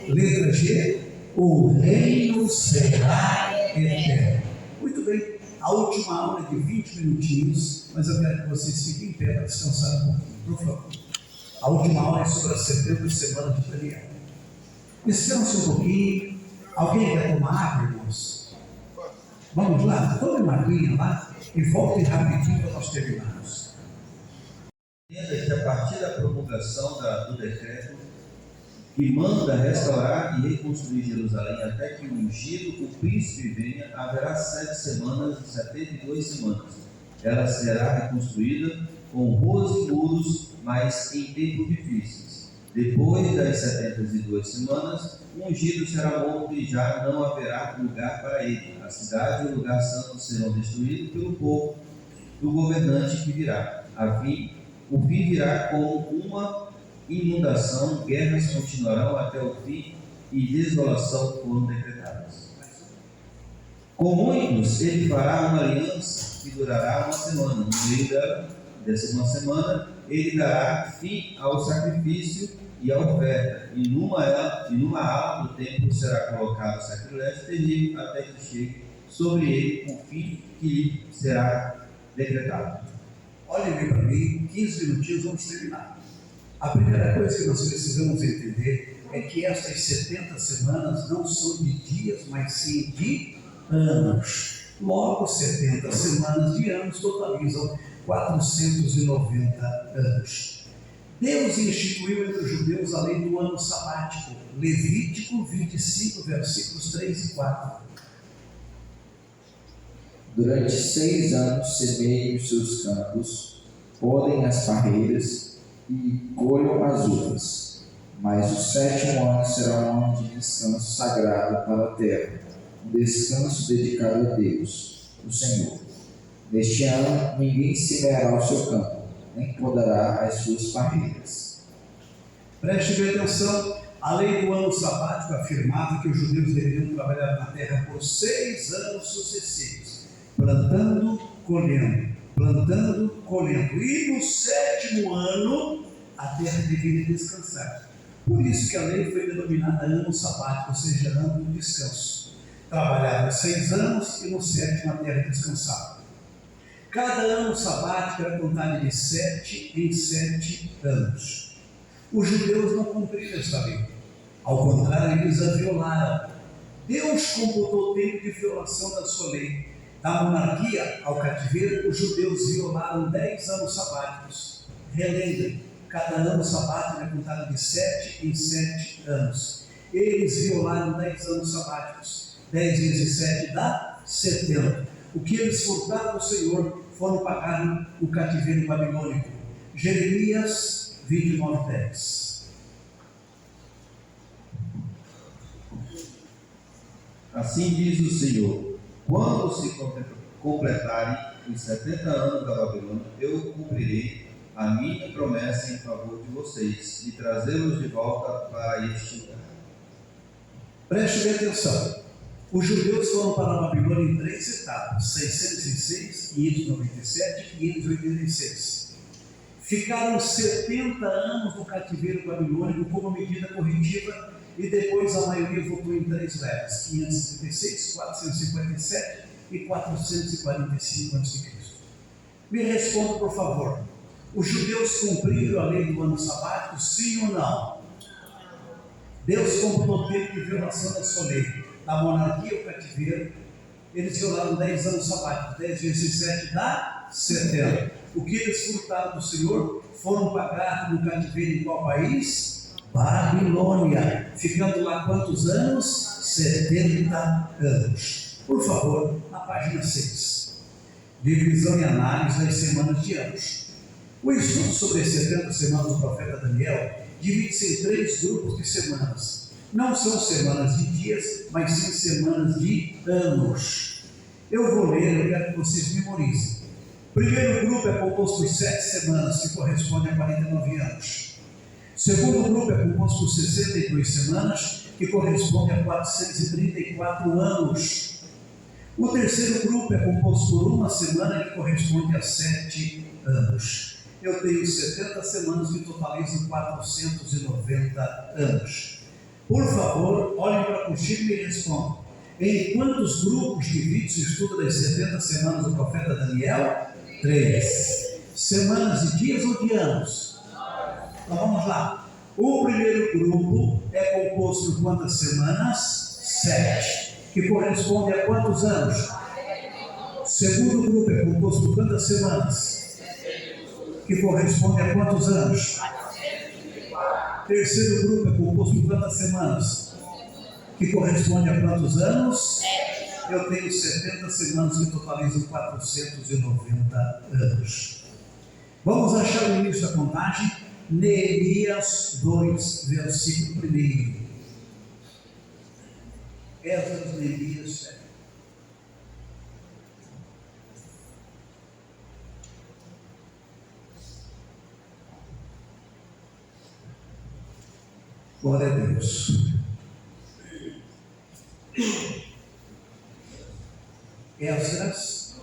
Letra G, o reino será eterno. Muito bem, a última aula é de 20 minutinhos, mas eu quero que vocês fiquem em pé para descansar um pouquinho, por favor. A última aula é sobre a 70 semana de Daniel. Descanse um pouquinho. Alguém quer tomar água, irmãos? Vamos lá, tome uma aguinha lá e volte rapidinho para nós terminarmos. Entenda que a partir da promulgação do decreto que manda restaurar e reconstruir Jerusalém até que o ungido, o príncipe, venha, haverá 7 semanas e 72 semanas. Ela será reconstruída com ruas e muros, mas em tempos difíceis. Depois das 72 semanas, o ungido será morto e já não haverá lugar para ele. A cidade e o lugar santo serão destruídos pelo povo do governante que virá. O fim virá como uma inundação, guerras continuarão até o fim e desolação foram decretadas. Com muitos ele fará uma aliança que durará uma semana. No meio dessa uma semana, ele dará fim ao sacrifício e a oferta, e numa ala do templo será colocado o sacrilégio terrível até que chegue sobre ele o fim que lhe será decretado. Olhem bem para mim, 15 minutinhos, vamos terminar. A primeira coisa que nós precisamos entender é que estas 70 semanas não são de dias, mas sim de anos. Logo, 70 semanas de anos totalizam 490 anos. Deus instituiu entre os judeus a lei do ano sabático, Levítico 25, versículos 3 e 4. Durante 6 anos semeiem os seus campos, podem as parreiras e colham as uvas. Mas o 7º ano será um ano de descanso sagrado para a terra, um descanso dedicado a Deus, o Senhor. Neste ano ninguém semeará o seu campo, nem podará as suas parreiras. Preste bem atenção, a lei do ano sabático afirmava que os judeus deveriam trabalhar na terra por 6 anos sucessivos, plantando, colhendo, e no 7º ano a terra deveria descansar. Por isso que a lei foi denominada ano sabático, ou seja, ano do descanso. Trabalhava 6 anos e no 7º a terra descansava. Cada ano sabático era contado de 7 em 7 anos. Os judeus não cumpriram esta lei. Ao contrário, eles a violaram. Deus computou o tempo de violação da sua lei. Da monarquia ao cativeiro, os judeus violaram 10 anos sabáticos. Relembrem, cada ano sabático é contado de 7 em 7 anos. Eles violaram 10 anos sabáticos. 10 vezes 7 dá 70. O que eles furtaram do Senhor foram pagar o cativeiro babilônico. Jeremias 29, 10. Assim diz o Senhor: quando se completarem os 70 anos da Babilônia, eu cumprirei a minha promessa em favor de vocês e trazê-los de volta para este lugar. Preste bem atenção. Os judeus foram para a Babilônia em 3 etapas: 606, 597 e 586. Ficaram 70 anos no cativeiro babilônico como medida corretiva e depois a maioria voltou em 3 levas: 536, 457 e 445 a.C. Me responda, por favor: os judeus cumpriram a lei do ano sabático, sim ou não? Deus computou o tempo de violação da sua lei. Da monarquia ao cativeiro, eles violaram 10 anos sabáticos. 10 vezes 7 dá 70. O que eles furtaram do Senhor foram pagar no cativeiro em qual país? Babilônia. Ficando lá quantos anos? 70 anos. Por favor, na página 6. Divisão e análise das semanas de anos. O estudo sobre as 70 semanas do profeta Daniel divide-se em 3 grupos de semanas. Não são semanas de dias, mas sim semanas de anos. Eu vou ler, eu quero que vocês memorizem. O primeiro grupo é composto por 7 semanas, que corresponde a 49 anos. O segundo grupo é composto por 62 semanas, que corresponde a 434 anos. O terceiro grupo é composto por 1 semana, que corresponde a 7 anos. Eu tenho 70 semanas, que totalizam 490 anos. Por favor, olhem para contigo e me respondam. Em quantos grupos divide-se o estudo das 70 semanas do profeta Daniel? 3. Semanas de dias ou de anos? Então vamos lá. O primeiro grupo é composto por quantas semanas? 7. Que corresponde a quantos anos? O segundo grupo é composto por quantas semanas? Que corresponde a quantos anos? Terceiro grupo é composto por quantas semanas? Que corresponde a quantos anos? Eu tenho 70 semanas, que totalizam 490 anos. Vamos achar o início da contagem. Neemias 2, versículo 1. Esdras, Neemias 7. Glória a Deus. Esdras,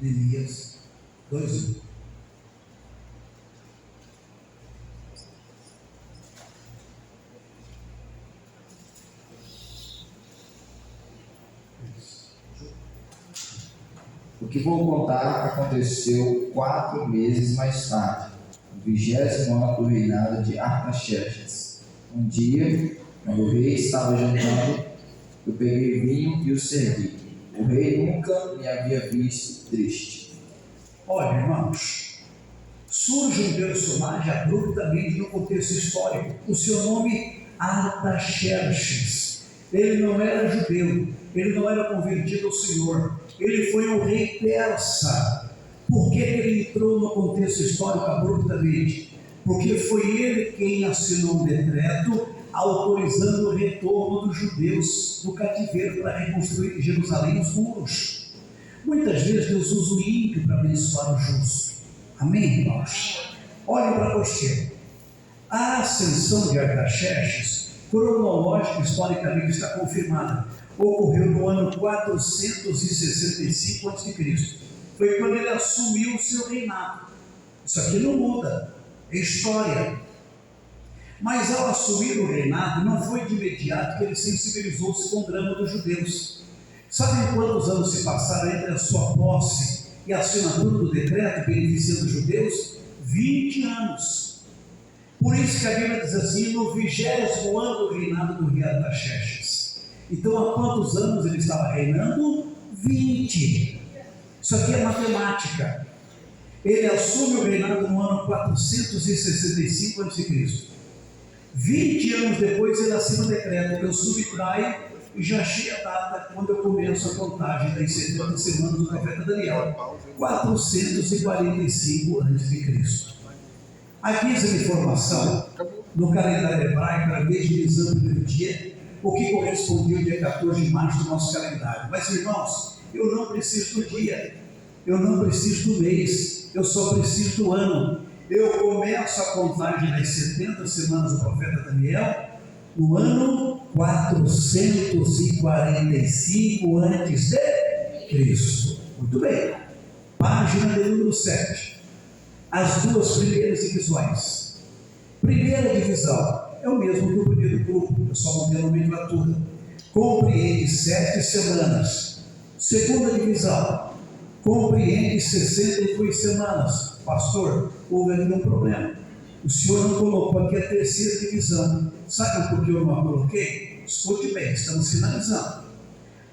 Neemias 2:1. vou contar aconteceu 4 meses mais tarde, no 20º ano do reinado de Artaxerxes. Um dia, quando o rei estava jantando, eu peguei vinho e o servi. O rei nunca me havia visto triste. Olha, irmãos, surge um personagem abruptamente no contexto histórico. O seu nome, Artaxerxes. Ele não era judeu, ele não era convertido ao Senhor, ele foi um rei persa. Por que ele entrou no contexto histórico abruptamente? Porque foi ele quem assinou um decreto autorizando o retorno dos judeus do cativeiro para reconstruir em Jerusalém os muros. Muitas vezes Deus usa o ímpio para abençoar o justo. Amém, irmãos? Olhem para você. A ascensão de Artaxerxes, cronológica historicamente está confirmada, ocorreu no ano 465 a.C. Foi quando ele assumiu o seu reinado. Isso aqui não muda, é história. Mas ao assumir o reinado, não foi de imediato que ele sensibilizou-se com o drama dos judeus. Sabem quantos anos se passaram entre a sua posse e a assinatura do decreto beneficiando os judeus? 20 anos. Por isso que a Bíblia diz assim, no 20º ano do reinado do rei Artaxerxes. Então, há quantos anos ele estava reinando? 20. Isso aqui é matemática. Ele assume o reinado no ano 465 a.C. 20 anos depois ele assina o decreto, eu subtraio e já achei a data quando eu começo a contagem das 70 semanas do profeta Daniel, 445 a.C. Aqui essa informação, no calendário hebraico, era mês de Nisan, primeiro dia, o que correspondia ao dia 14 de março do nosso calendário. Mas, irmãos, eu não preciso do dia, eu não preciso do mês, eu só preciso do ano. Eu começo a contagem das 70 semanas do profeta Daniel no ano 445 a.C. Muito bem. Página de número 7. As duas primeiras divisões. Primeira divisão é o mesmo que o primeiro grupo, eu só mudei a nomenclatura. Compreende 7 semanas. Segunda divisão compreende 62 semanas. Pastor, houve aqui um problema. O senhor não colocou aqui a terceira divisão. Sabe por que eu não a coloquei? Escute bem, estamos finalizando.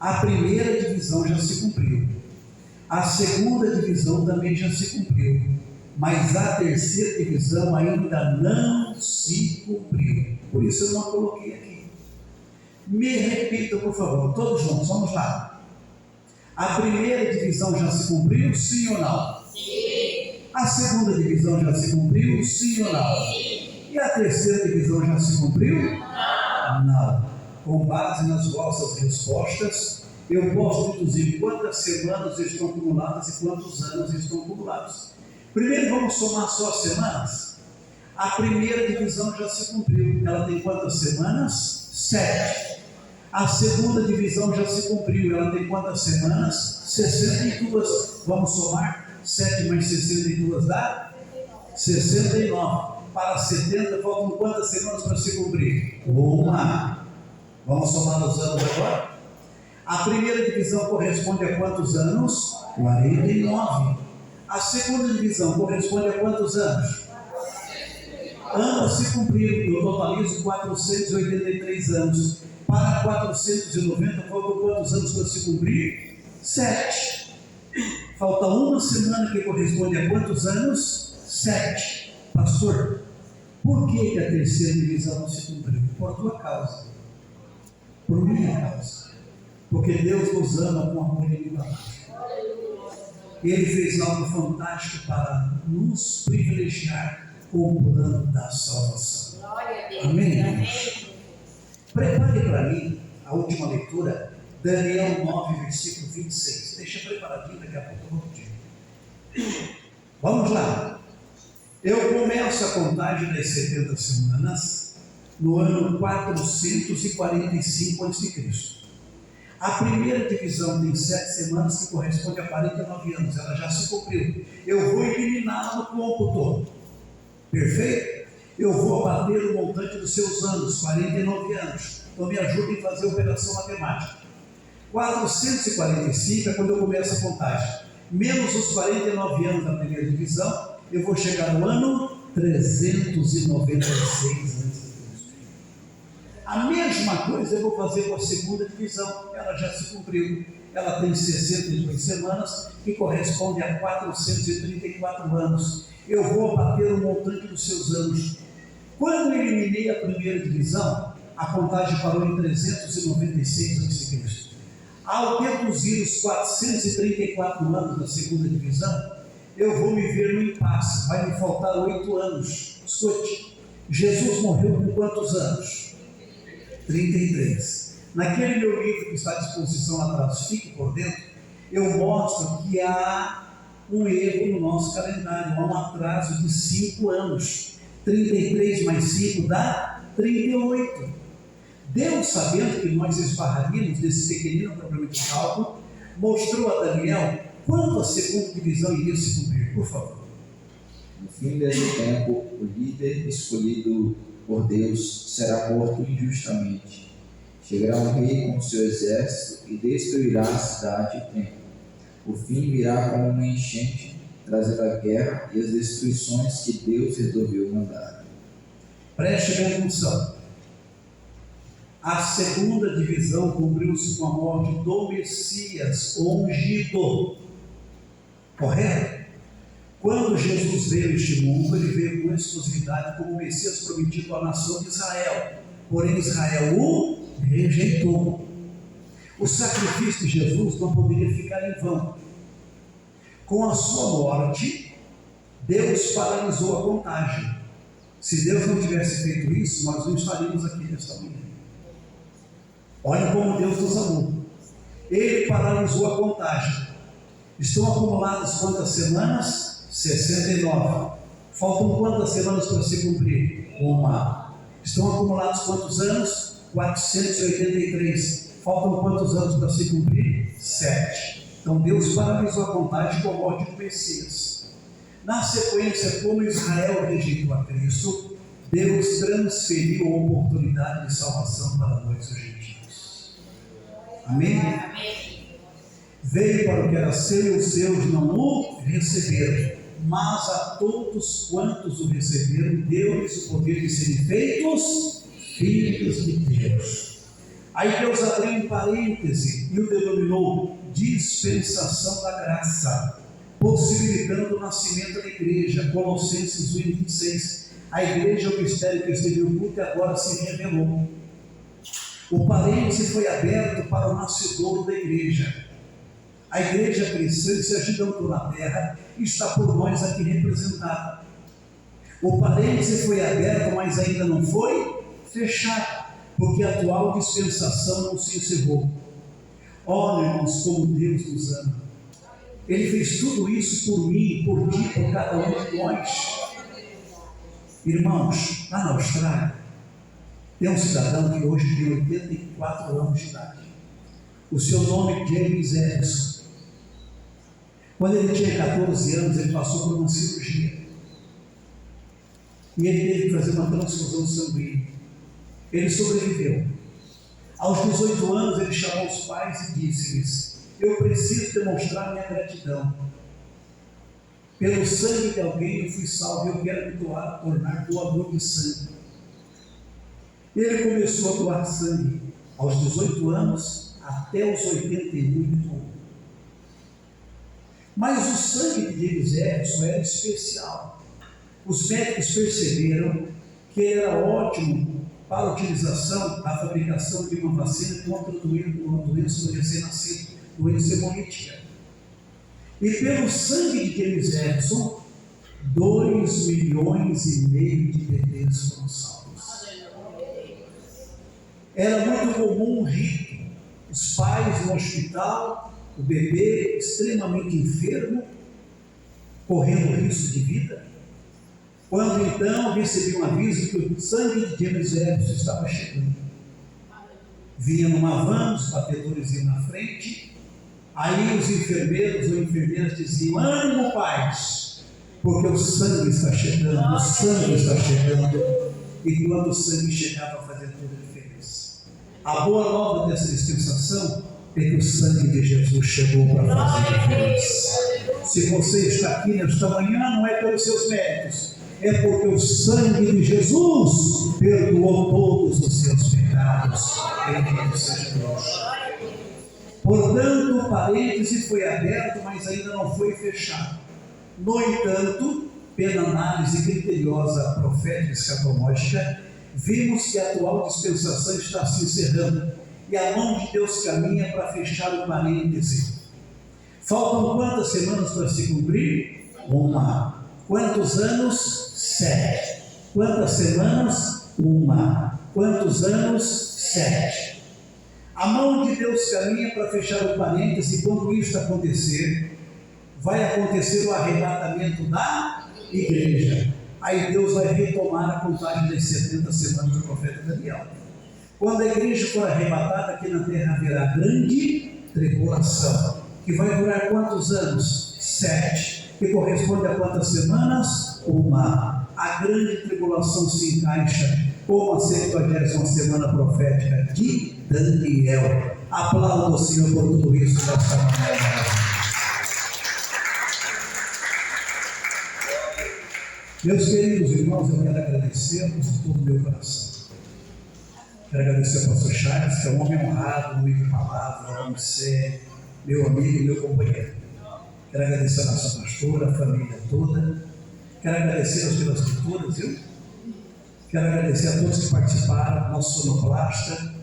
A primeira divisão já se cumpriu. A segunda divisão também já se cumpriu. Mas a terceira divisão ainda não se cumpriu. Por isso eu não a coloquei aqui. Me repita, por favor, todos juntos, vamos lá. A primeira divisão já se cumpriu, sim ou não? Sim. A segunda divisão já se cumpriu, sim ou não? Sim. E a terceira divisão já se cumpriu? Não. Não. Com base nas vossas respostas, eu posso deduzir quantas semanas estão acumuladas e quantos anos estão acumulados. Primeiro vamos somar só as semanas. A primeira divisão já se cumpriu. Ela tem quantas semanas? 7. A segunda divisão já se cumpriu. Ela tem quantas semanas? 62. Vamos somar 7 mais 62 dá? 69. Para 70 faltam quantas semanas para se cumprir? 1. Vamos somar os anos agora? A primeira divisão corresponde a quantos anos? 49. A segunda divisão corresponde a quantos anos? Ambas se cumpriram. Eu totalizo 483 anos. Para 490 faltam quantos anos para se cumprir? 7. Falta uma semana que corresponde a quantos anos? 7. Pastor, por que a terceira divisão não se cumpriu? Por tua causa. Por minha causa. Porque Deus nos ama com amor ilimitado. Ele fez algo fantástico para nos privilegiar com o plano da salvação. Glória a Deus. Amém? Amém. Prepare para mim a última leitura, Daniel 9, versículo 26. Deixa preparadinho, daqui a pouco eu vou pedir. Vamos lá. Eu começo a contagem das 70 semanas no ano 445 a.C. A primeira divisão tem 7 semanas, que corresponde a 49 anos. Ela já se cumpriu. Eu vou eliminá-la no cômputo. Perfeito? Eu vou abater o montante dos seus anos, 49 anos. Então me ajude em fazer a operação matemática. 445 é quando eu começo a contagem. menos os 49 anos da primeira divisão, eu vou chegar no ano 396 a.C. A mesma coisa eu vou fazer com a segunda divisão, ela já se cumpriu. Ela tem 62 semanas, que corresponde a 434 anos. Eu vou abater o montante dos seus anos. Quando eu eliminei a primeira divisão, a contagem parou em 396 a.C. Ao deduzir os 434 anos da segunda divisão, eu vou me ver no impasse. Vai me faltar 8 anos. Escute, Jesus morreu com quantos anos? 33. Naquele meu livro que está à disposição lá atrás, fique por dentro, eu mostro que há um erro no nosso calendário, há um atraso de 5 anos. 33 mais 5 dá 38. Deus, sabendo que nós esbarraríamos desse pequenino problema de cálculo, mostrou a Daniel quando a segunda divisão iria se cumprir. Por favor. No fim desse tempo, o líder escolhido por Deus será morto injustamente. Chegará um rei com seu exército e destruirá a cidade e o templo. O fim virá como uma enchente, trazendo a guerra e as destruições que Deus resolveu mandar. Preste bem atenção. A segunda divisão cumpriu-se com a morte do Messias ungido. Correto? Quando Jesus veio a este mundo, ele veio com exclusividade como Messias prometido à nação de Israel. Porém, Israel o rejeitou. O sacrifício de Jesus não poderia ficar em vão. Com a sua morte, Deus paralisou a contagem. Se Deus não tivesse feito isso, nós não estaríamos aqui nesta manhã. Olha como Deus nos amou. Ele paralisou a contagem. Estão acumuladas quantas semanas? 69. Faltam quantas semanas para se cumprir? Uma. Estão acumulados quantos anos? 483. Faltam quantos anos para se cumprir? 7. Então Deus paralisou a contagem com a morte do Messias. Na sequência, como Israel rejeitou a Cristo, Deus transferiu a oportunidade de salvação para nós os gentios. Amém? Veio para o que era seu e os seus não o receberam, mas a todos quantos o receberam, deu-lhes o poder de serem feitos filhos de Deus. Aí Deus abriu um parêntese e o denominou dispensação da graça, possibilitando o nascimento da igreja. Colossenses 1:26. A igreja é o mistério que esteve oculto e agora se revelou. O parêntese foi aberto para o nascedouro da igreja. A igreja cristã se agigantou na terra e está por nós aqui representada. O parêntese foi aberto, mas ainda não foi fechado, porque a atual dispensação não se encerrou. Olha, irmãos, como Deus nos ama. Ele fez tudo isso por mim, por ti, por cada um de nós. Irmãos, lá na Austrália, tem um cidadão que hoje tem 84 anos de idade. O seu nome é James Edison. Quando ele tinha 14 anos, ele passou por uma cirurgia. E ele teve que fazer uma transfusão sanguínea. Ele sobreviveu. Aos 18 anos, ele chamou os pais e disse-lhes: eu preciso demonstrar minha gratidão. Pelo sangue de alguém eu fui salvo, eu quero me tornar doador de sangue. Ele começou a doar sangue. Aos 18 anos, até os 81 ele doou. Mas o sangue de James Edison era especial. Os médicos perceberam que era ótimo para a utilização da fabricação de uma vacina contra uma doença do recém-nascido, doença hemolítica. E pelo sangue de James Edison, 2,5 milhões de bebês foram salvos. Era muito comum um rito. Os pais no hospital, o bebê extremamente enfermo, correndo risco de vida. Quando então recebi um aviso que o sangue de James Edison estava chegando. Vinha numa van, os batedores iam na frente. Aí os enfermeiros ou enfermeiras diziam: ânimo, pais, porque o sangue está chegando, o sangue está chegando. E quando o sangue chegava, fazia toda a diferença. A boa nova dessa dispensação é que o sangue de Jesus chegou para fazer a diferença. Se você está aqui nesta manhã, não é pelos seus méritos, é porque o sangue de Jesus perdoou todos os seus pecados. Bendito seja Deus. Portanto, o parêntese foi aberto, mas ainda não foi fechado. No entanto, pela análise criteriosa profética escatológica, vimos que a atual dispensação está se encerrando e a mão de Deus caminha para fechar o parêntese. Faltam quantas semanas para se cumprir? 1. Quantos anos? 7. Quantas semanas? 1. Quantos anos? 7. A mão de Deus caminha para fechar o parêntese e quando isto acontecer, vai acontecer o arrebatamento da igreja. Aí Deus vai retomar a contagem das 70 semanas do profeta Daniel. Quando a igreja for arrebatada, aqui na terra haverá grande tribulação, que vai durar quantos anos? 7. Que corresponde a quantas semanas? 1. A grande tribulação se encaixa com a 70ª semana profética de Daniel. Aplauda o Senhor por tudo isso nesta manhã. Meus queridos irmãos, eu quero agradecê-los de todo o meu coração. Quero agradecer ao pastor Charles, que é um homem honrado, um homem de palavra, homem sério, meu amigo e meu companheiro. Quero agradecer a nossa pastora, a família toda. Quero agradecer pelas escrituras, viu? Quero agradecer a todos que participaram, nosso sonoplasta,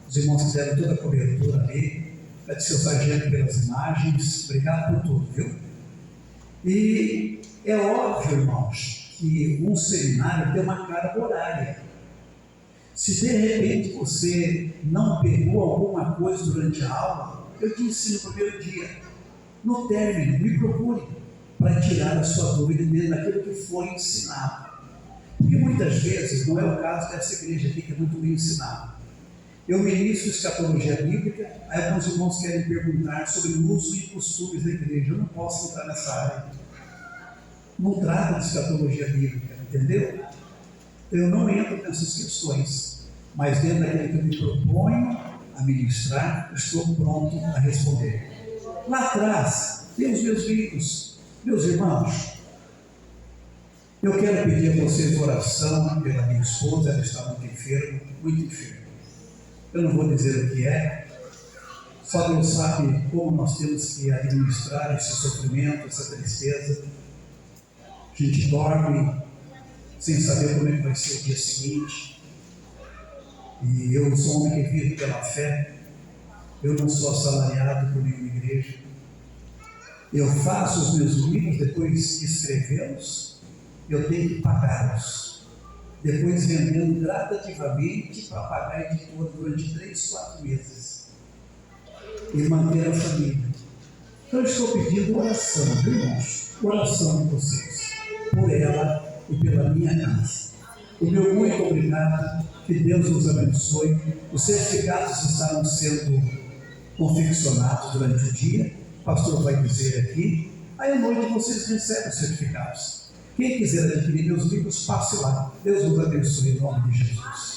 os irmãos que fizeram toda a cobertura ali. Agradecer ao sargento pelas imagens. Obrigado por tudo, viu? E é óbvio, irmãos, que um seminário tem uma carga horária. Se de repente você não pegou alguma coisa durante a aula, eu te ensino no primeiro dia. No término, me procure para tirar a sua dúvida dentro daquilo que foi ensinado. Porque muitas vezes não é o caso dessa igreja aqui que é muito bem ensinada. Eu ministro escatologia bíblica, aí alguns irmãos querem perguntar sobre o uso e costumes da igreja. Eu não posso entrar nessa área. Não trata de escatologia bíblica, entendeu? Eu não entro nessas questões, mas dentro daquilo que eu me proponho a ministrar, estou pronto a responder. Lá atrás, tem os meus livros. Meus irmãos, eu quero pedir a vocês oração pela minha esposa, ela está muito enferma, muito enferma. Eu não vou dizer o que é, só Deus sabe como nós temos que administrar esse sofrimento, essa tristeza. A gente dorme sem saber como é que vai ser o dia seguinte. E eu sou um homem que vive pela fé. Eu não sou assalariado por nenhuma igreja. Eu faço os meus livros, depois de escrevê-los, eu tenho que pagá-los. Depois vendendo gradativamente para pagar a editora durante 3, 4 meses. E manter a família. Então eu estou pedindo oração, viu, irmãos? Oração de vocês. Por ela e pela minha casa. O meu muito obrigado, que Deus nos abençoe. Os certificados estarão sendo confeccionados durante o dia, o pastor vai dizer aqui, aí à noite vocês recebem os certificados. Quem quiser adquirir meus livros, passe lá. Deus nos abençoe em nome de Jesus.